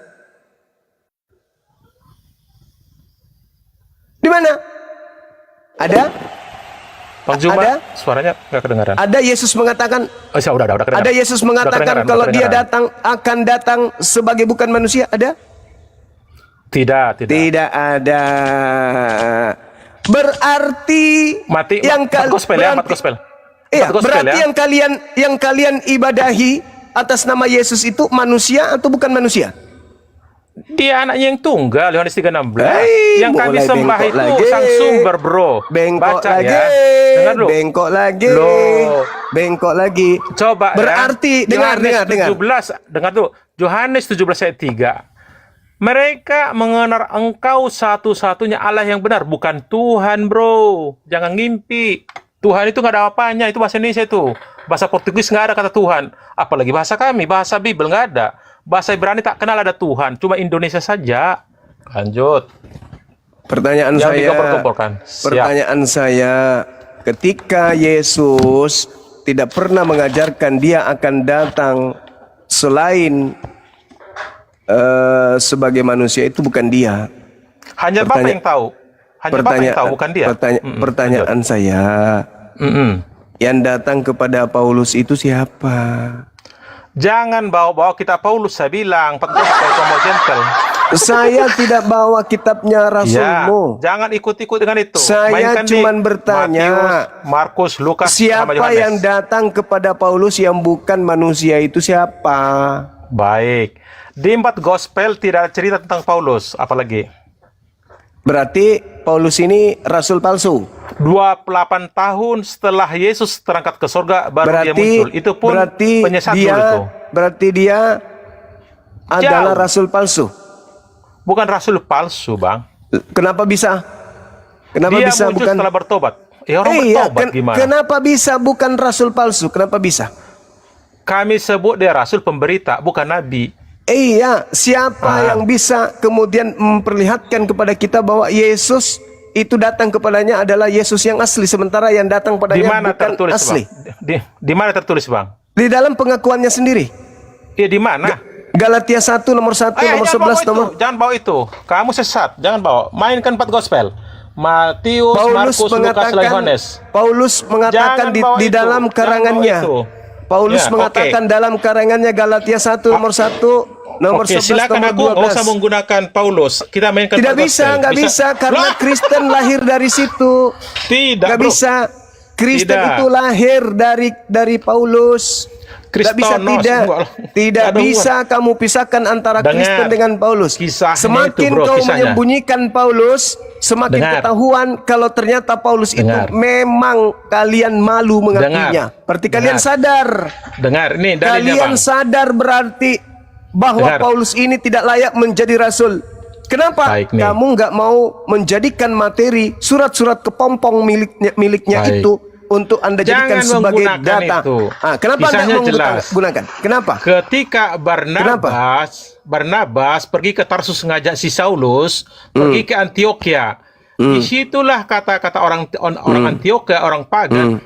Di mana? Ada? Bang Zuma, Ada? suaranya nggak kedengaran. Ada Yesus mengatakan Oh, ya, udah kedengaran. ada Yesus Udah mengatakan kedengaran, kalau udah dia kedengaran. akan datang sebagai bukan manusia? Ada? Tidak. Tidak ada. Berarti Mati. yang Empat gospel ya, 4 gospel. Iya, 4 gospel berarti ya. yang kalian ibadahi atas nama Yesus itu manusia atau bukan manusia? Dia anaknya yang tunggal, Yohanes 3:16. Hei, Yang kami mulai sembah bengkok itu lagi. sang sumber, bro. Bengkok Baca lagi. ya. Dengar dulu. Bengkok lagi. Loh. Bengkok lagi. Coba berarti ya. dengar. Dengar tuh. Yohanes 17 ayat 3. Mereka mengenal engkau satu-satunya Allah yang benar, bukan Tuhan, bro. Jangan ngimpi. Tuhan itu nggak ada apanya, itu bahasa Indonesia itu. Bahasa Portugis nggak ada kata Tuhan. Apalagi bahasa kami, bahasa Bible nggak ada. Bahasa Ibrani tak kenal ada Tuhan, cuma Indonesia saja. Lanjut. Pertanyaan Yang saya. dikompor-komporkan. Siap. Pertanyaan saya, ketika Yesus tidak pernah mengajarkan dia akan datang selain sebagai manusia itu bukan dia. Hanya Bapak yang tahu. Hanya Bapak yang tahu, bukan dia. Pertanyaan saya, yang datang kepada Paulus itu siapa? Jangan bawa-bawa kitab Paulus, saya bilang. Pak Gospel, kamu gentle. Saya tidak bawa kitabnya Rasulmu. Jangan ikut-ikut dengan itu. Saya cuma bertanya, Matius, Markus, Lukas, sama siapa Yohanes. yang datang kepada Paulus yang bukan manusia itu siapa? Baik. Di 4 Gospel tidak ada cerita tentang Paulus, apalagi. Berarti Paulus ini rasul palsu. 28 tahun setelah Yesus terangkat ke surga baru dia muncul. Itu pun penyesat dulu itu. Berarti dia adalah rasul palsu. Bukan rasul palsu, Bang. Kenapa bisa? Kenapa Dia bisa muncul bukan? setelah bertobat. Orang bertobat gimana? Kenapa bisa bukan rasul palsu? Kenapa bisa? Kami sebut dia rasul pemberita, bukan nabi. Iya, siapa yang bisa kemudian memperlihatkan kepada kita bahwa Yesus itu datang kepadanya adalah Yesus yang asli, sementara yang datang padanya bukan tertulis, asli? Bang? Di mana tertulis, Bang? Di dalam pengakuannya sendiri. Iya, di mana? Galatia 1 nomor 1 nomor 11 nomor. Jangan bawa itu. Kamu sesat. Jangan bawa. Mainkan 4 Gospel. Matius, Markus, Lukas, Yohanes. Paulus mengatakan di dalam karangannya. Paulus mengatakan dalam karangannya Galatia 1 nomor 1 nomor 11 silakan nomor 12. Nggak usah menggunakan Paulus. Kita mainkan tidak bisa, nggak bisa karena Kristen lahir dari situ. Tidak, nggak bisa. Kristen itu lahir dari Paulus. Tidak bisa, tidak bisa kamu pisahkan antara Kristen dengan Paulus. Semakin kau menyembunyikan Paulus, semakin ketahuan kalau ternyata Paulus itu memang kalian malu mengakuinya. Berarti kalian sadar. Ini dalilnya, kalian sadar berarti bahwa Paulus ini tidak layak menjadi rasul. Kenapa kamu nggak mau menjadikan materi surat-surat kepompong miliknya itu untuk Anda jadikan sebagai data? Kenapa Anda menggunakan? Kenapa? Ketika Barnabas pergi ke Tarsus ngajak si Saulus pergi ke Antioquia, disitulah kata-kata orang Antioquia, orang pagan,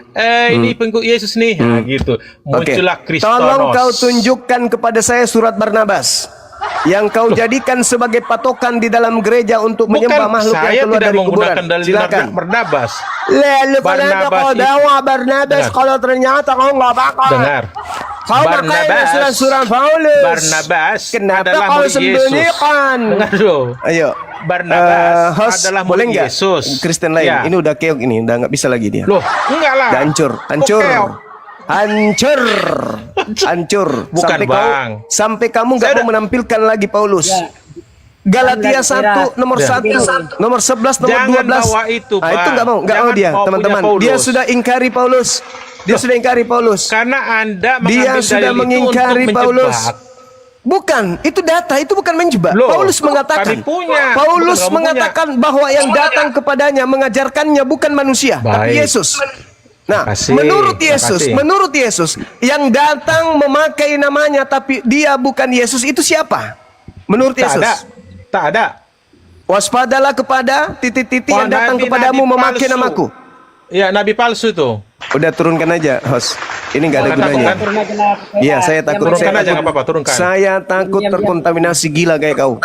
ini pengikut Yesus nih, gitu. Muncullah Kristonos. Tolong kau tunjukkan kepada saya surat Barnabas yang kau jadikan sebagai patokan di dalam gereja untuk menyembah makhluk yang keluar dari kuburan. Silakan. Barnabas. Lalu kau dakwah Barnabas kalau ternyata kau nggak bakal. Dengar. Kau pakai surat-surat Paulus. Barnabas. Kenapa kau sembunyikan? Dengar dulu. Ayo. Barnabas adalah boleh murid Yesus. Kristen lain. Ini udah keok ini, udah nggak bisa lagi dia. Loh, enggak lah. Hancur. Bukan, Bang. Sampai kamu nggak mau menampilkan lagi Paulus. Galatia 1 nomor 1 nomor 11 nomor 12. Jangan bawa itu, Bang. Itu nggak mau dia, teman-teman. Dia sudah ingkari Paulus. Karena Anda dia sudah mengingkari Paulus. Bukan, itu data, itu bukan menjebak. Paulus mengatakan bahwa yang datang kepadanya mengajarkannya bukan manusia, tapi Yesus. Nah, menurut Yesus, yang datang memakai namanya tapi dia bukan Yesus itu siapa? Menurut Yesus. Tak ada. Waspadalah kepada titik-titik yang datang kepadamu memakai namaku. Ya, nabi palsu itu. Udah turunkan aja, host. Ini nggak ada gunanya. Iya, saya takut. Saya takut terkontaminasi gila kayak kau.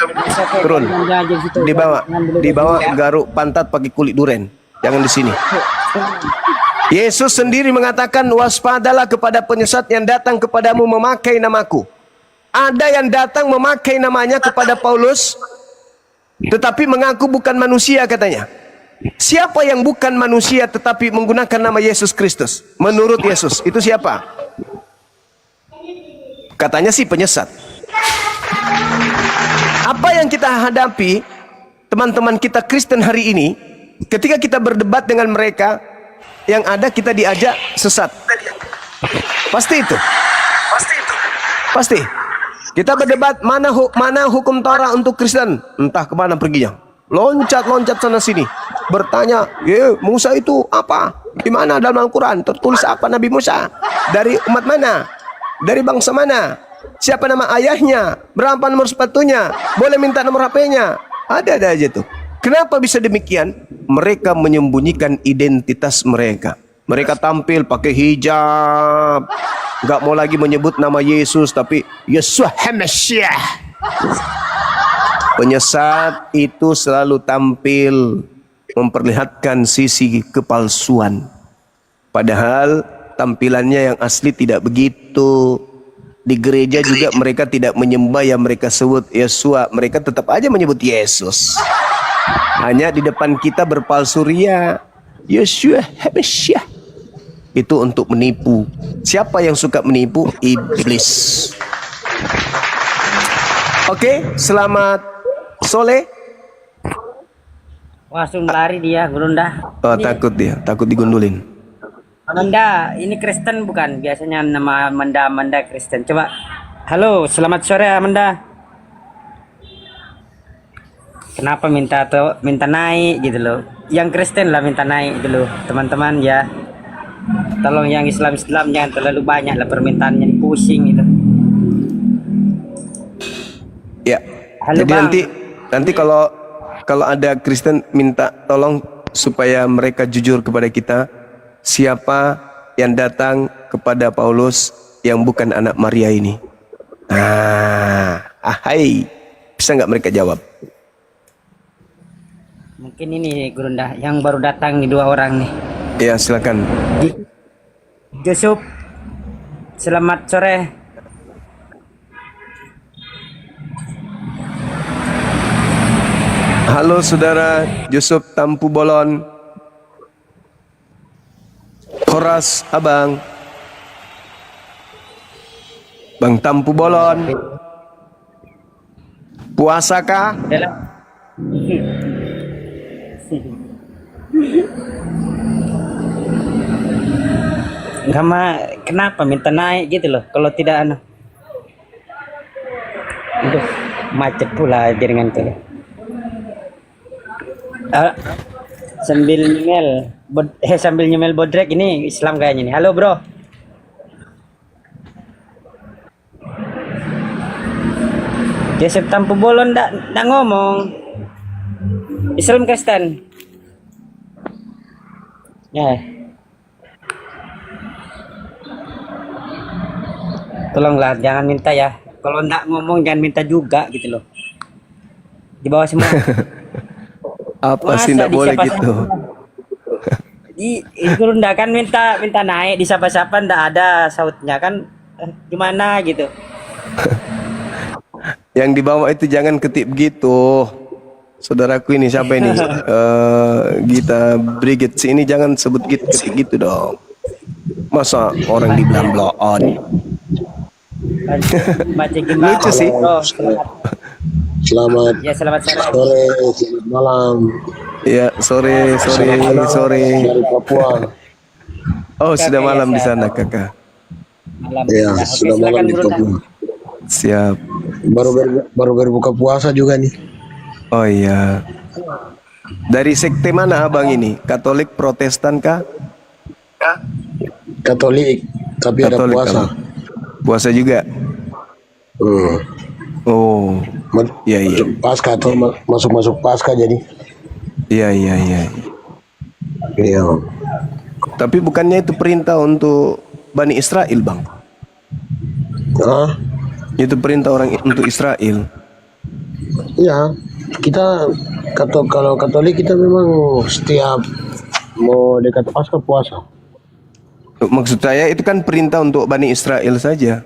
Turun. Dibawa garuk pantat pakai kulit duren. Jangan di sini. Yesus sendiri mengatakan, waspadalah kepada penyesat yang datang kepadamu memakai namaku. Ada yang datang memakai namanya kepada Paulus, tetapi mengaku bukan manusia katanya. Siapa yang bukan manusia tetapi menggunakan nama Yesus Kristus? Menurut Yesus, itu siapa? Katanya sih penyesat. Apa yang kita hadapi, teman-teman kita Kristen hari ini, ketika kita berdebat dengan mereka, yang ada kita diajak sesat. Pasti itu. Pasti. Kita berdebat mana hukum Torah untuk Kristen. Entah kemana perginya. Loncat-loncat sana sini. Bertanya, Musa itu apa? Di mana dalam Al-Quran? Tertulis apa Nabi Musa? Dari umat mana? Dari bangsa mana? Siapa nama ayahnya? Berapa nomor sepatunya? Boleh minta nomor HP-nya? Ada aja tuh. Kenapa bisa demikian? Mereka menyembunyikan identitas mereka. Mereka tampil pakai hijab, nggak mau lagi menyebut nama Yesus, tapi Yeshua HaMashiach. Penyesat itu selalu tampil memperlihatkan sisi kepalsuan. Padahal tampilannya yang asli tidak begitu. Di gereja juga mereka tidak menyembah yang mereka sebut Yesua. Mereka tetap aja menyebut Yesus. Hanya di depan kita berpalsu ria. Yesua Habesyah. Itu untuk menipu. Siapa yang suka menipu? Iblis. Oke, selamat sore. Langsung lari dia, Gurunda. Oh, takut dia, takut digundulin. Amanda, ini Kristen bukan? Biasanya nama Amanda Kristen. Coba. Halo, selamat sore Amanda. Kenapa minta naik gitu loh? Yang Kristen lah minta naik dulu, teman-teman ya. Tolong yang Islam jangan terlalu banyak lah permintaannya, pusing gitu. Ya. Halo, Jadi Bang. nanti kalau ada Kristen minta tolong supaya mereka jujur kepada kita. Siapa yang datang kepada Paulus yang bukan anak Maria ini? Hai, bisa nggak mereka jawab? Mungkin ini Gurunda yang baru datang nih, 2 orang nih. Ya, silakan. Yusuf, selamat sore. Halo saudara Yusuf Tampu Bolon. Horas abang. Bang Tampu Bolon. Puasa kah? Adalah. Kenapa minta naik gitu loh? Kalau tidak aduh, macet pula jaringan tuh. Sambil nyemel bodrek ini Islam kayaknya nih. Halo bro. Joseph Tampu Bolon ndak ngomong. Islam Kristen. Ya. Tolonglah jangan minta ya. Kalau ndak ngomong jangan minta juga gitu loh. Di bawah semua. Apa sih Masa ndak boleh disapa-sapa? gitu? Itu ndak kan minta naik di sapa-sapa ndak ada sautnya kan, gimana gitu. Yang di bawah itu jangan ketik begitu. Saudaraku ini siapa ini? Gita Brigit ini jangan sebut gitu dong. Masa orang di belam-belaan. Baca gimana? Lucu sih. Oh, Selamat ya selamat sore. sore, selamat malam Ya, sore. dari Papua. Oh, sudah Kakak, malam ya, di sana, siap. Kakak. Malam. Ya, Oke, sudah silakan, malam di Gurunda. Papua. Siap. Baru berbuka puasa juga nih. Oh iya. Dari sekte mana abang ini? Katolik, Protestan kah? Katolik, tapi ada Katolik, puasa. abang. Puasa juga. Oh, iya. Masuk pasca atau masuk pasca jadi. Iya. Iya. Tapi bukannya itu perintah untuk Bani Israel, Bang? Ah, Itu perintah orang untuk Israel. iya. Kita kalau Katolik kita memang setiap mau dekat pasca puasa. Maksud saya itu kan perintah untuk Bani Israel saja.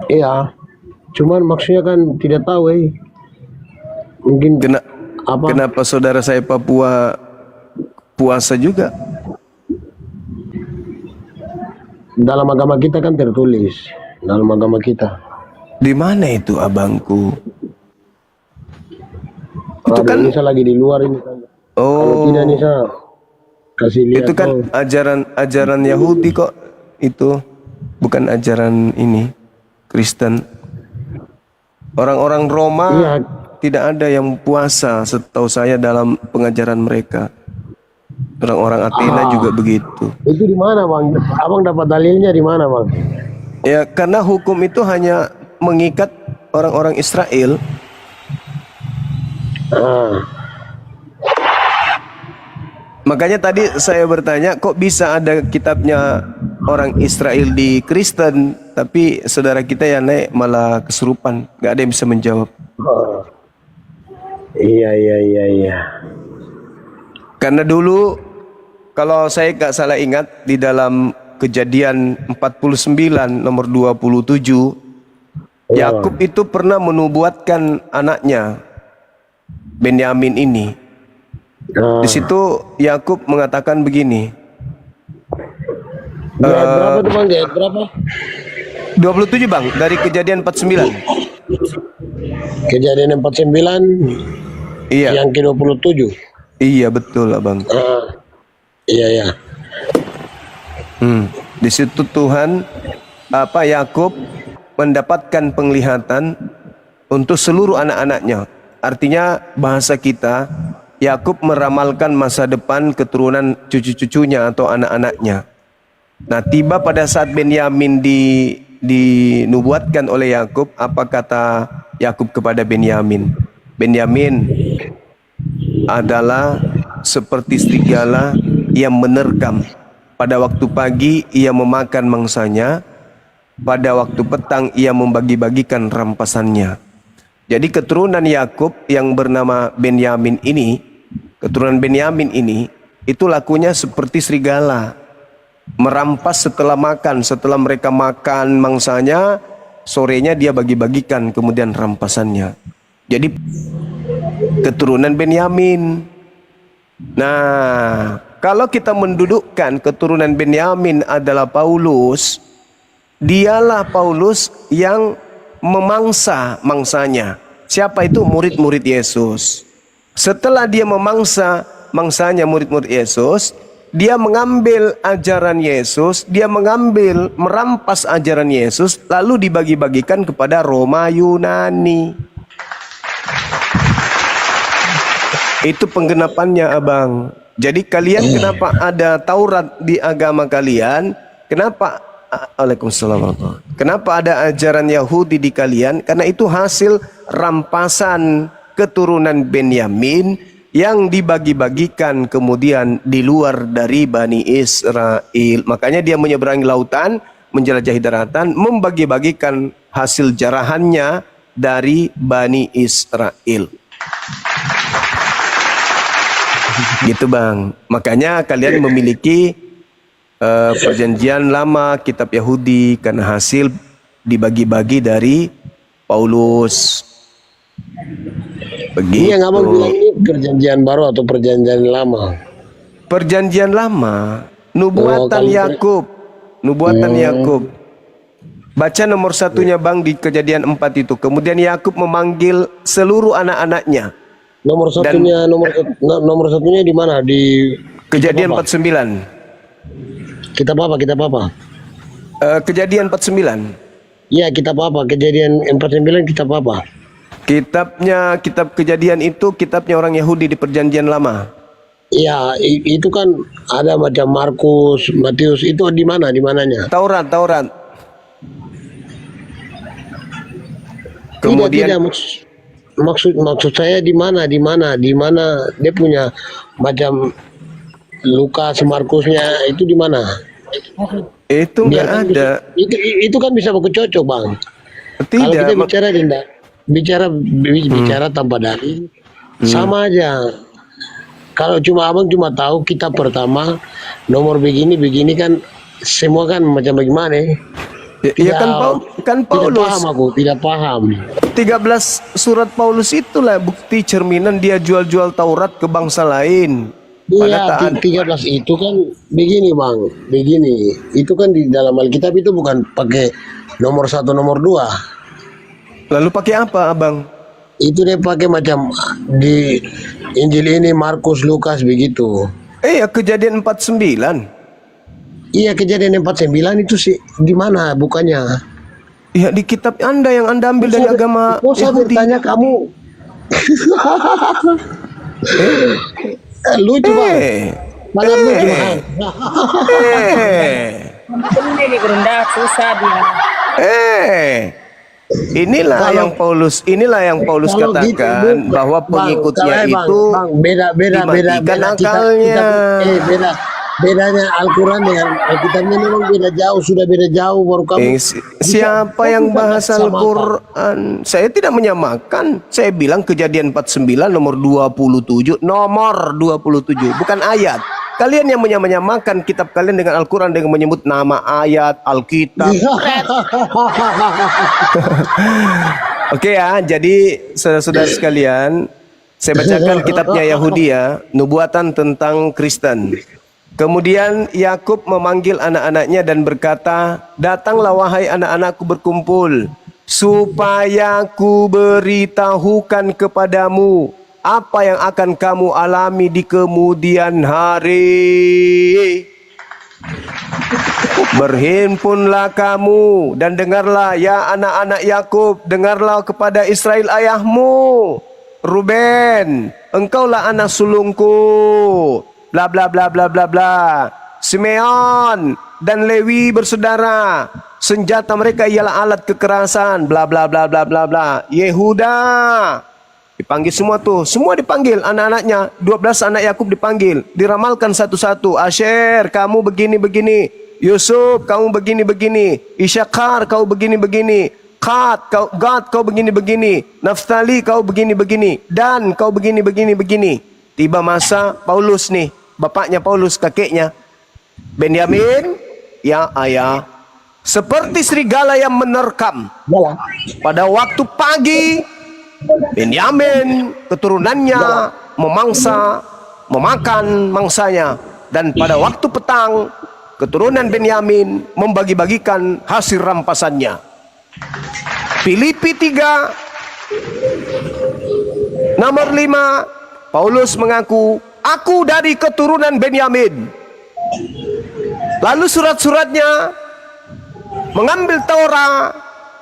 Iya. Cuman maksudnya kan tidak tahu Mungkin apa? Kenapa saudara saya Papua puasa juga? Dalam agama kita kan tertulis. Dalam agama kita. Di mana itu abangku? Itu kan Nisa lagi di luar ini. Kalau tidak Nisa kasih lihat. itu kan ajaran Yahudi kok. Itu bukan ajaran ini Kristen. Orang-orang Roma Iya. tidak ada yang puasa setahu saya dalam pengajaran mereka. Orang-orang Athena juga begitu. Itu di mana bang? Abang dapat dalilnya di mana bang? Ya karena hukum itu hanya mengikat orang-orang Israel. Makanya tadi saya bertanya, kok bisa ada kitabnya orang Israel di Kristen, tapi saudara kita yang naik malah kesurupan, nggak ada yang bisa menjawab. Oh. Iya. Karena dulu kalau saya nggak salah ingat di dalam Kejadian 49 nomor 27, Yakub itu pernah menubuatkan anaknya Benyamin ini. Di situ Yakub mengatakan begini. Berapa tuh Bang? Ayat berapa? 27 Bang, dari Kejadian 49. Kejadian 49 Iya. yang ke-27. Iya betul Abang. Iya. Di situ Tuhan Yakub mendapatkan penglihatan untuk seluruh anak-anaknya. Artinya bahasa kita, Yakub meramalkan masa depan keturunan cucu-cucunya atau anak-anaknya. Nah, tiba pada saat Benyamin dinubuatkan oleh Yakub, apa kata Yakub kepada Benyamin? Benyamin adalah seperti serigala yang menerkam. Pada waktu pagi ia memakan mangsanya, pada waktu petang ia membagi-bagikan rampasannya. Jadi keturunan Yakub yang bernama Benyamin ini, itu lakunya seperti serigala. Merampas setelah makan, setelah mereka makan mangsanya, sorenya dia bagi-bagikan kemudian rampasannya. Jadi keturunan Benyamin. Nah, kalau kita mendudukkan keturunan Benyamin adalah Paulus, dialah Paulus yang memangsa mangsanya. Siapa itu? Murid-murid Yesus. Setelah dia memangsa mangsanya murid-murid Yesus, dia mengambil ajaran Yesus, dia merampas ajaran Yesus, lalu dibagi-bagikan kepada Roma Yunani. Itu penggenapannya Abang. Jadi kalian kenapa ada Taurat di agama kalian? Kenapa? Waalaikumsalam. Kenapa ada ajaran Yahudi di kalian? Karena itu hasil rampasan keturunan Benyamin yang dibagi-bagikan kemudian di luar dari Bani Israel. Makanya dia menyeberangi lautan, menjelajahi daratan, membagi-bagikan hasil jarahannya dari Bani Israel. Gitu Bang. Makanya kalian memiliki perjanjian lama, kitab Yahudi, karena hasil dibagi-bagi dari Paulus. Begitu. Iya, Abang bilang ini perjanjian baru atau perjanjian lama? Perjanjian lama, nubuatan Yakub. Nubuatan Yakub. Baca nomor satunya Bang di Kejadian 4 itu. Kemudian Yakub memanggil seluruh anak-anaknya. Nomor satunya di mana? Di Kejadian 49. Kitab apa? Kejadian 49. Iya, kitab apa? Kejadian 49 kitab apa? Kitab Kejadian itu kitabnya orang Yahudi di perjanjian lama. Iya, itu kan ada macam Markus, Matius, itu di mana? Di mananya? Taurat. Kemudian tidak, maksud saya di mana dia punya macam Lukas, Markusnya itu di mana? itu nggak ada. Itu kan bisa bercocok Bang. Kalau kita bicara tanpa dalil sama aja. Kalau abang cuma tahu kitab pertama nomor begini kan semua kan macam bagaimana? Ya kan Paulus. Tidak paham. 13 surat Paulus itulah bukti cerminan dia jual-jual Taurat ke bangsa lain. Iya, 13 itu kan begini Bang, begini. Itu kan di dalam Alkitab itu bukan pakai nomor 1, nomor 2. Lalu pakai apa Abang? Itu dia pakai macam di Injil ini Markus, Lukas begitu. Kejadian 49. Iya, Kejadian 49 itu sih di mana bukannya? Iya, di kitab Anda yang Anda ambil dari agama Yahudi. Saya bertanya kamu. Lucu Bang. Mana lucu Bang. Ini gerundak susah dia. Inilah yang Paulus katakan bahwa pengikutnya itu beda dimatikan akalnya. Beda. bedanya Al-Quran dengan Alkitabnya memang beda jauh, sudah beda jauh baru kamu Siapa yang bahas Al-Quran? Saya tidak menyamakan. Saya bilang Kejadian 49 nomor 27. Nomor 27, bukan ayat. Kalian yang menyamakan kitab kalian dengan Al-Quran dengan menyebut nama ayat, Alkitab. Oke ya, jadi saudara-saudara sekalian, saya bacakan kitabnya Yahudi ya, nubuatan tentang Kristen. Kemudian Yakub memanggil anak-anaknya dan berkata, "Datanglah wahai anak-anakku berkumpul, supaya ku beritahukan kepadamu apa yang akan kamu alami di kemudian hari. Berhimpunlah kamu dan dengarlah ya anak-anak Yakub, dengarlah kepada Israel ayahmu. Ruben, engkaulah anak sulungku. Bla bla bla bla bla bla. Simeon dan Lewi bersaudara. Senjata mereka ialah alat kekerasan. Bla bla bla bla bla bla. Yehuda. Dipanggil semua tuh. Semua dipanggil anak-anaknya. 12 anak Yakub dipanggil. Diramalkan satu-satu. Asher, kamu begini-begini. Yusuf, kamu begini-begini. Isyakar, kau begini-begini. Gad, kau begini-begini. Naftali, kau begini-begini. Dan kau begini-begini-begini. Tiba masa Paulus nih, bapaknya Paulus, kakeknya Benyamin, ya ayah, seperti serigala yang menerkam. Pada waktu pagi, Benyamin keturunannya memangsa, memakan mangsanya. Dan pada waktu petang, keturunan Benyamin membagi-bagikan hasil rampasannya. Filipi 3 nomor 5, Paulus mengaku, aku dari keturunan Benyamin. Lalu surat-suratnya mengambil Taurat,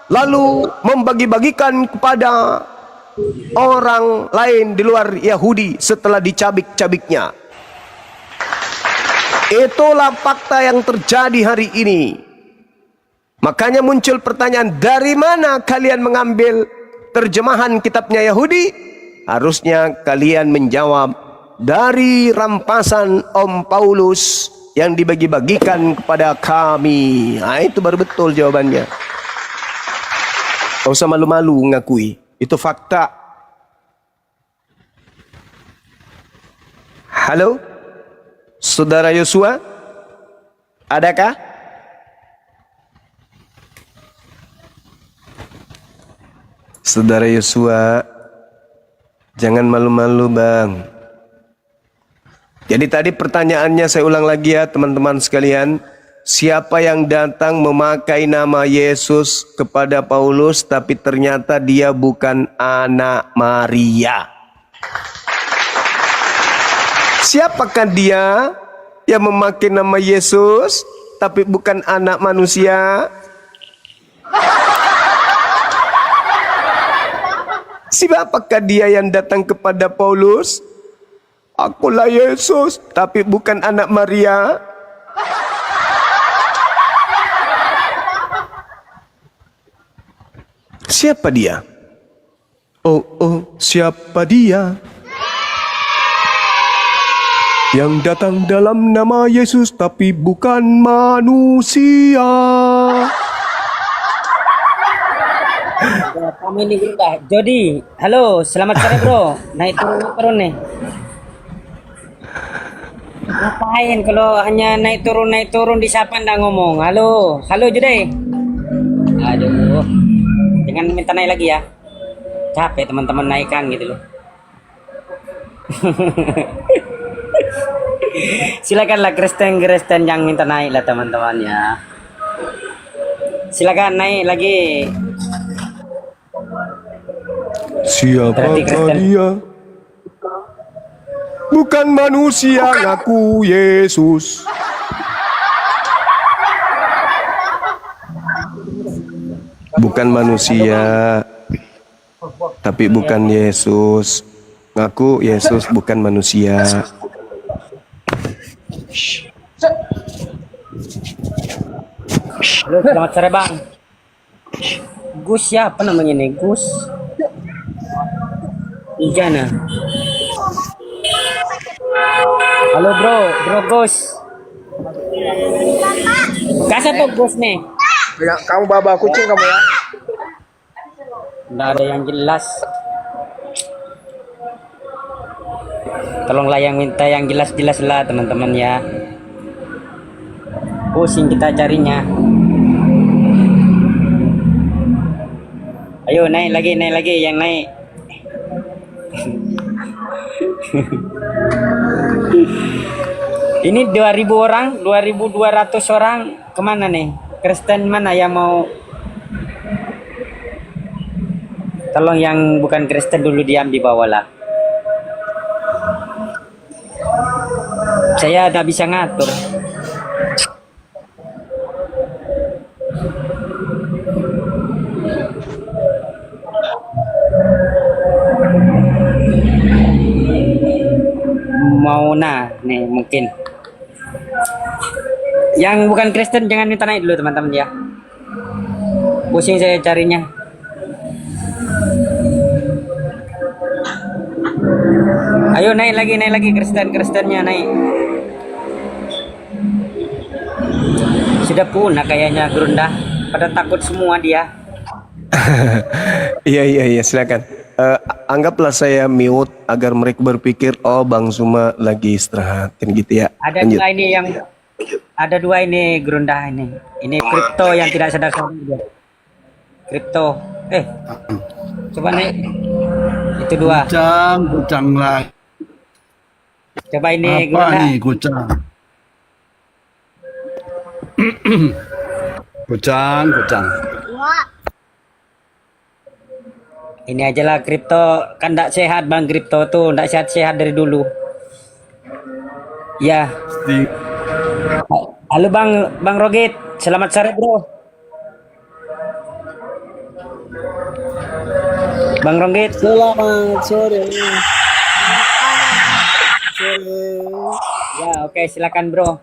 lalu membagi-bagikan kepada orang lain di luar Yahudi setelah dicabik-cabiknya. Itulah fakta yang terjadi hari ini. Makanya muncul pertanyaan, dari mana kalian mengambil terjemahan kitabnya Yahudi? Harusnya kalian menjawab, dari rampasan Om Paulus yang dibagi-bagikan kepada kami. Nah, itu baru betul jawabannya. Gak usah malu-malu ngakui. Itu fakta. Halo? Saudara Yosua? Adakah? Saudara Yosua, jangan malu-malu bang. Jadi tadi pertanyaannya saya ulang lagi ya teman-teman sekalian. Siapa yang datang memakai nama Yesus kepada Paulus tapi ternyata dia bukan anak Maria? Siapakah dia yang memakai nama Yesus tapi bukan anak manusia? Siapakah dia yang datang kepada Paulus? Akulah Yesus, tapi bukan anak Maria. Siapa dia? Oh, siapa dia? Yang datang dalam nama Yesus, tapi bukan manusia. Kami ini udah. Jody, halo, selamat sore bro. Naik turun nih. Ngapain kalau hanya naik turun di siapa ndak ngomong? Halo, halo Jody. Aduh, jangan minta naik lagi ya. Capek teman-teman naikkan gitu loh. Silakanlah Kristen yang minta naik lah teman-teman ya. Silakan naik lagi. Siapakah dia? Bukan manusia, ngaku Yesus. Bukan manusia, tapi bukan Yesus. Ngaku Yesus bukan manusia. Halo, selamat sore bang. Gus siapa namanya nih? Gus Ijana. Halo bro Gus. Kasih tuh bos nih. Kamu bawa kucing kamu ya. Nggak ada yang jelas. Tolonglah yang minta yang jelas-jelas lah teman-teman ya. Pusing kita carinya. Ayo naik lagi yang naik. Ini 2000 orang, 2200 orang kemana nih? Kristen mana yang mau? Tolong yang bukan Kristen dulu diam di bawah lah. Saya tidak bisa ngatur. Mau nih mungkin. Yang bukan Kristen jangan minta naik dulu teman-teman ya. Pusing saya carinya. Ayo naik lagi Kristennya naik. Sudah punah kayaknya Gerunda. Pada takut semua dia. Iya, silakan. Anggaplah saya mute agar mereka berpikir oh Bang Zuma lagi istirahat kan gitu ya. Ada dua ini Gerunda ini. Ini kripto yang tidak sadar-sadar dia. Kripto. Coba naik. Itu dua. Kucang lah. Coba ini Apa Gerunda. nih kucang? kucang. Ini aja lah kripto, kan tidak sehat bang kripto tuh, tidak sehat-sehat dari dulu. Ya. Halo bang Rogit, selamat sore bro. Bang Rogit. Selamat sore. Ya oke, silakan bro.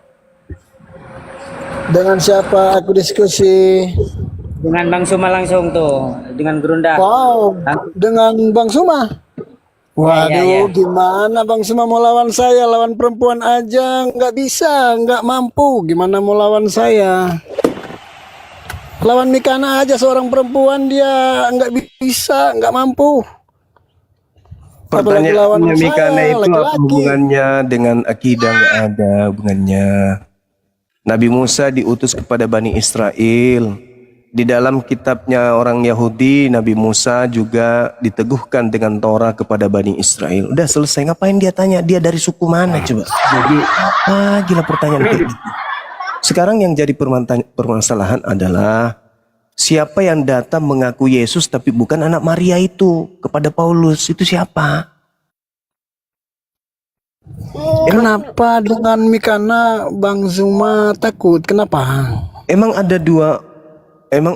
Dengan siapa aku diskusi? Dengan Bang Suma langsung tuh, dengan Gerunda. Wow, dengan Bang Suma. Waduh, Ya. gimana Bang Suma mau lawan saya? Lawan perempuan aja nggak bisa, nggak mampu. Gimana mau lawan saya? Lawan Mikana aja seorang perempuan dia nggak bisa, nggak mampu. Apalagi lawan Pertanyaannya Mikana saya, itu apa laki-laki. hubungannya dengan akidah? Nggak ada hubungannya. Nabi Musa diutus kepada Bani Israel. Di dalam kitabnya orang Yahudi, Nabi Musa juga diteguhkan dengan Torah kepada Bani Israel. Udah selesai, ngapain dia tanya? Dia dari suku mana coba? Jadi, gila pertanyaan kayak gitu. Sekarang yang jadi permasalahan adalah siapa yang datang mengaku Yesus tapi bukan anak Maria itu kepada Paulus, itu siapa? Kenapa dengan Mikana Bang Zuma takut? Kenapa? Emang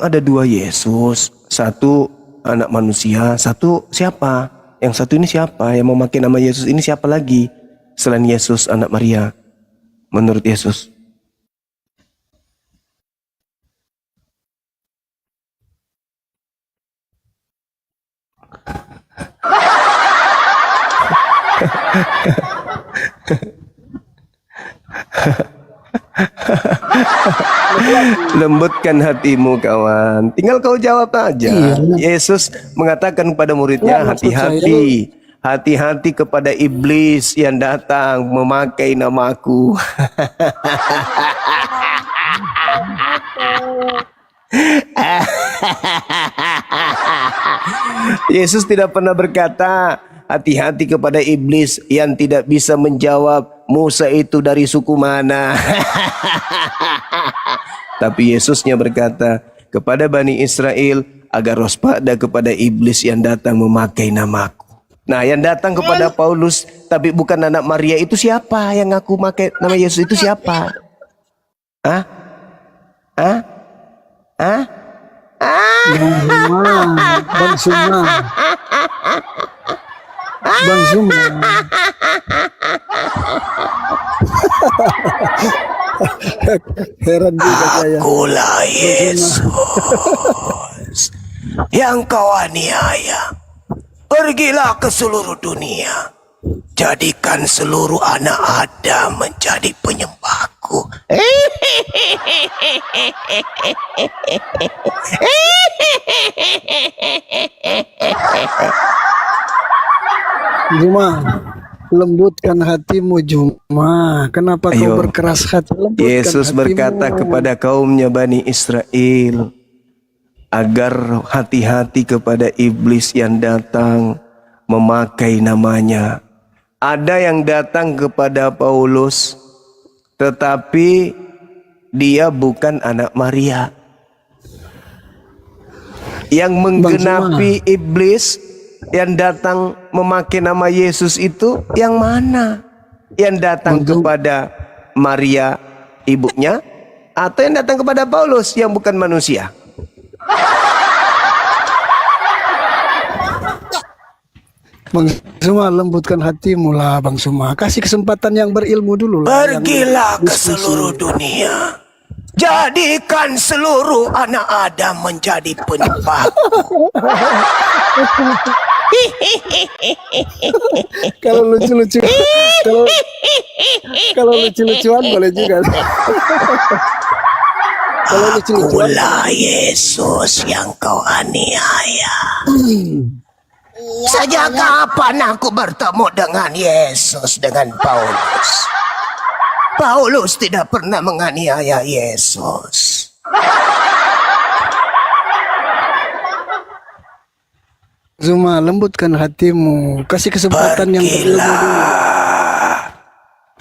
ada dua Yesus, satu anak manusia, satu siapa? Yang satu ini siapa? Yang memakai nama Yesus ini siapa lagi selain Yesus anak Maria? Menurut Yesus. Lembutkan hatimu kawan. Tinggal kau jawab aja. Yesus mengatakan kepada muridnya, hati-hati. Hati-hati kepada iblis yang datang memakai namaku. Yesus tidak pernah berkata, hati-hati kepada iblis yang tidak bisa menjawab Musa itu dari suku mana. Tapi Yesusnya berkata kepada Bani Israel agar waspada kepada iblis yang datang memakai namaku. Nah, yang datang kepada Paulus tapi bukan anak Maria itu siapa? Yang ngaku pakai nama Yesus itu siapa? Hah? Hah? Hah? Bang Suma. Bang Suma. Heran juga saya. Akulah Yesus yang kau aniaya. Pergilah ke seluruh dunia. Jadikan seluruh anak Adam menjadi penyembahku. aku. Juma, lembutkan hatimu Juma. Kenapa Ayo. kau berkeras hati? Lembutkan Yesus hatimu. berkata kepada kaumnya Bani Israel agar hati-hati kepada iblis yang datang memakai namanya. Ada yang datang kepada Paulus, tetapi dia bukan anak Maria. Yang menggenapi iblis yang datang memakai nama Yesus itu yang mana? Yang datang kepada Maria ibunya, atau yang datang kepada Paulus yang bukan manusia? Bang Suma, lembutkan hatimu lah Bang Suma. Kasih kesempatan yang berilmu dulu lah. Pergilah ke seluruh dunia, jadikan seluruh anak Adam menjadi penyembah. Kalau lucu-lucu, kalau lucu-lucuan boleh juga. Kalau lucu-lucuan. Akulah Yesus yang kau aniaya. Sejak kapan aku bertemu dengan Yesus, dengan Paulus? Paulus tidak pernah menganiaya Yesus. Zuma, lembutkan hatimu. Kasih kesempatan yang berilmu dulu.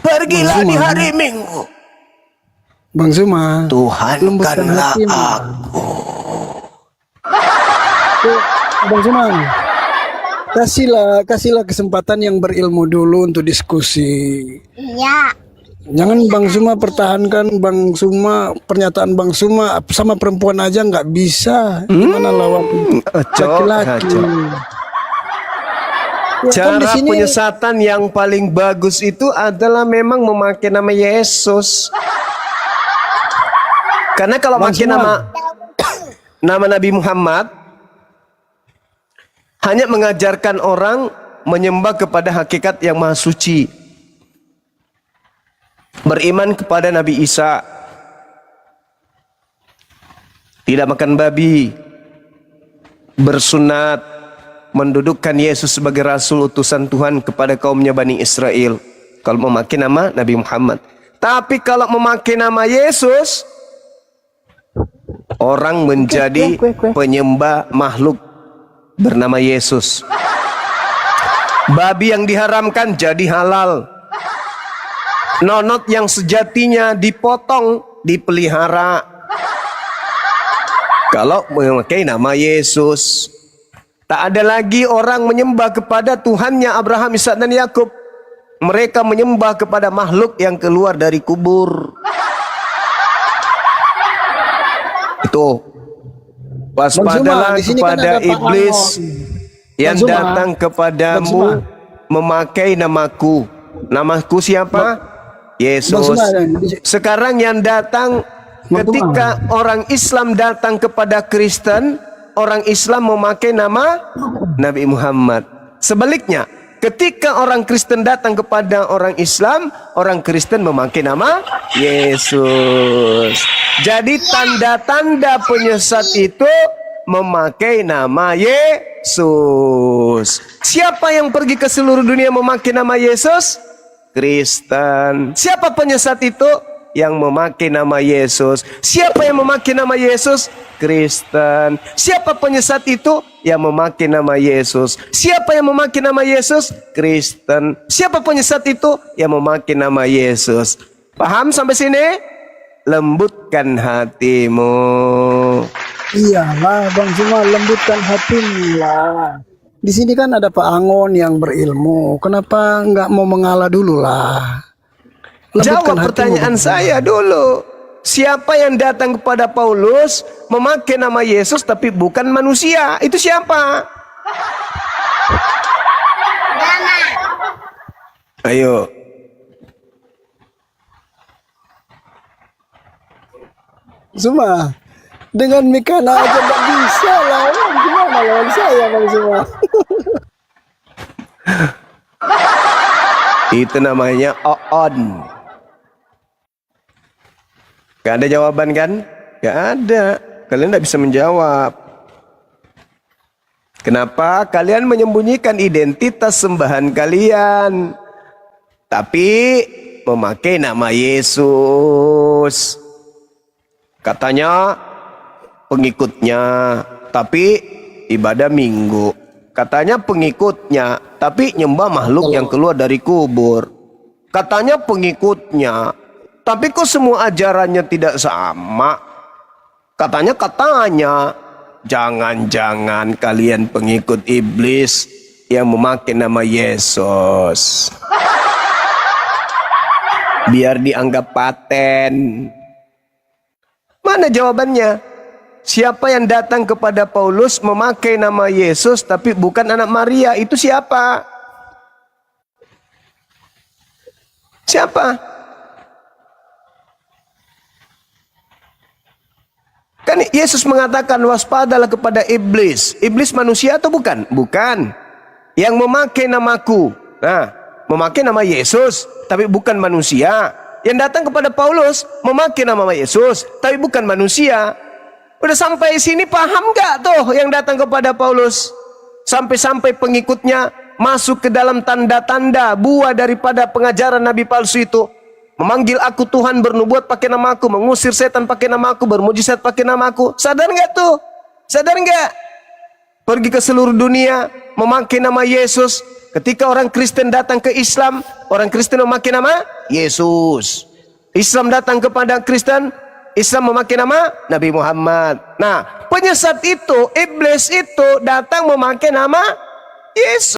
Pergilah di hari Minggu. Bang Zuma, lembutkan Tuhankanlah hatimu. aku. Bang Zuma, kasihlah kesempatan yang berilmu dulu untuk diskusi. Iya. Jangan Bang Suma pertahankan Bang Suma, pernyataan Bang Suma sama perempuan aja nggak bisa. Gimana lawan laki-laki? Ya, kan di Cara sini penyesatan yang paling bagus itu adalah memang memakai nama Yesus. Karena kalau Bang pakai Suma. nama Nabi Muhammad hanya mengajarkan orang menyembah kepada hakikat yang maha suci. Beriman kepada Nabi Isa, tidak makan babi, bersunat, mendudukkan Yesus sebagai Rasul utusan Tuhan kepada kaumnya Bani Israel. Kalau memakai nama Nabi Muhammad. Tapi kalau memakai nama Yesus, orang menjadi penyembah makhluk bernama Yesus. Babi yang diharamkan jadi halal. Nonot yang sejatinya dipotong, dipelihara. Kalau memakai nama Yesus, tak ada lagi orang menyembah kepada Tuhannya Abraham, Ishak dan Yakub. Mereka menyembah kepada makhluk yang keluar dari kubur. Itu waspadalah Bang Zuma, di sini kan kepada ada Pak iblis Anon. yang Bang Zuma. datang kepadamu Bang memakai namaku. Namaku siapa? Yesus. Bang Zuma, Sekarang yang datang ketika orang Islam datang kepada Kristen, orang Islam memakai nama Nabi Muhammad. Sebaliknya, ketika orang Kristen datang kepada orang Islam, orang Kristen memakai nama Yesus. Jadi tanda-tanda penyesat itu memakai nama Yesus. Siapa yang pergi ke seluruh dunia memakai nama Yesus? Kristen. Siapa penyesat itu? Yang memakai nama Yesus. Siapa yang memakai nama Yesus? Kristen. Siapa penyesat itu? Yang memakai nama Yesus. Siapa yang memakai nama Yesus? Kristen. Siapa penyesat itu? Yang memakai nama Yesus. Paham sampai sini? Lembutkan hatimu. Iyalah Bang Zuma, lembutkan hatimu lah. Di sini kan ada Pak Angon yang berilmu. Kenapa nggak mau mengalah dulu lah? Jawab hatimu, pertanyaan Bang Zuma. saya dulu. Siapa yang datang kepada Paulus memakai nama Yesus tapi bukan manusia? Itu siapa? Ayo. Zuma, dengan Mikana aja nggak bisa lawan. Gimana lawan saya Bang Zuma? Itu namanya Oon. Gak ada jawaban kan? Gak ada. Kalian tidak bisa menjawab. Kenapa kalian menyembunyikan identitas sembahan kalian, tapi memakai nama Yesus? Katanya pengikutnya, tapi ibadah minggu. Katanya pengikutnya, tapi nyembah makhluk yang keluar dari kubur. Katanya pengikutnya, tapi kok semua ajarannya tidak sama? Katanya, jangan-jangan kalian pengikut iblis yang memakai nama Yesus. Biar dianggap paten. Mana jawabannya? Siapa yang datang kepada Paulus memakai nama Yesus tapi bukan anak Maria? Itu siapa? Siapa? Kan Yesus mengatakan waspadalah kepada iblis. Iblis manusia atau bukan? Bukan. Yang memakai namaku. Nah, memakai nama Yesus tapi bukan manusia. Yang datang kepada Paulus memakai nama Yesus tapi bukan manusia. Udah sampai sini paham gak tuh yang datang kepada Paulus? Sampai-sampai pengikutnya masuk ke dalam tanda-tanda buah daripada pengajaran nabi palsu itu. Memanggil aku Tuhan, bernubuat pakai namaku, mengusir setan pakai namaku, bermujizat pakai namaku. Sadar nggak tuh? Sadar nggak? Pergi ke seluruh dunia memakai nama Yesus. Ketika orang Kristen datang ke Islam, orang Kristen memakai nama Yesus. Islam datang kepada Kristen, Islam memakai nama Nabi Muhammad. Nah, penyesat itu, iblis itu datang memakai nama Yesus.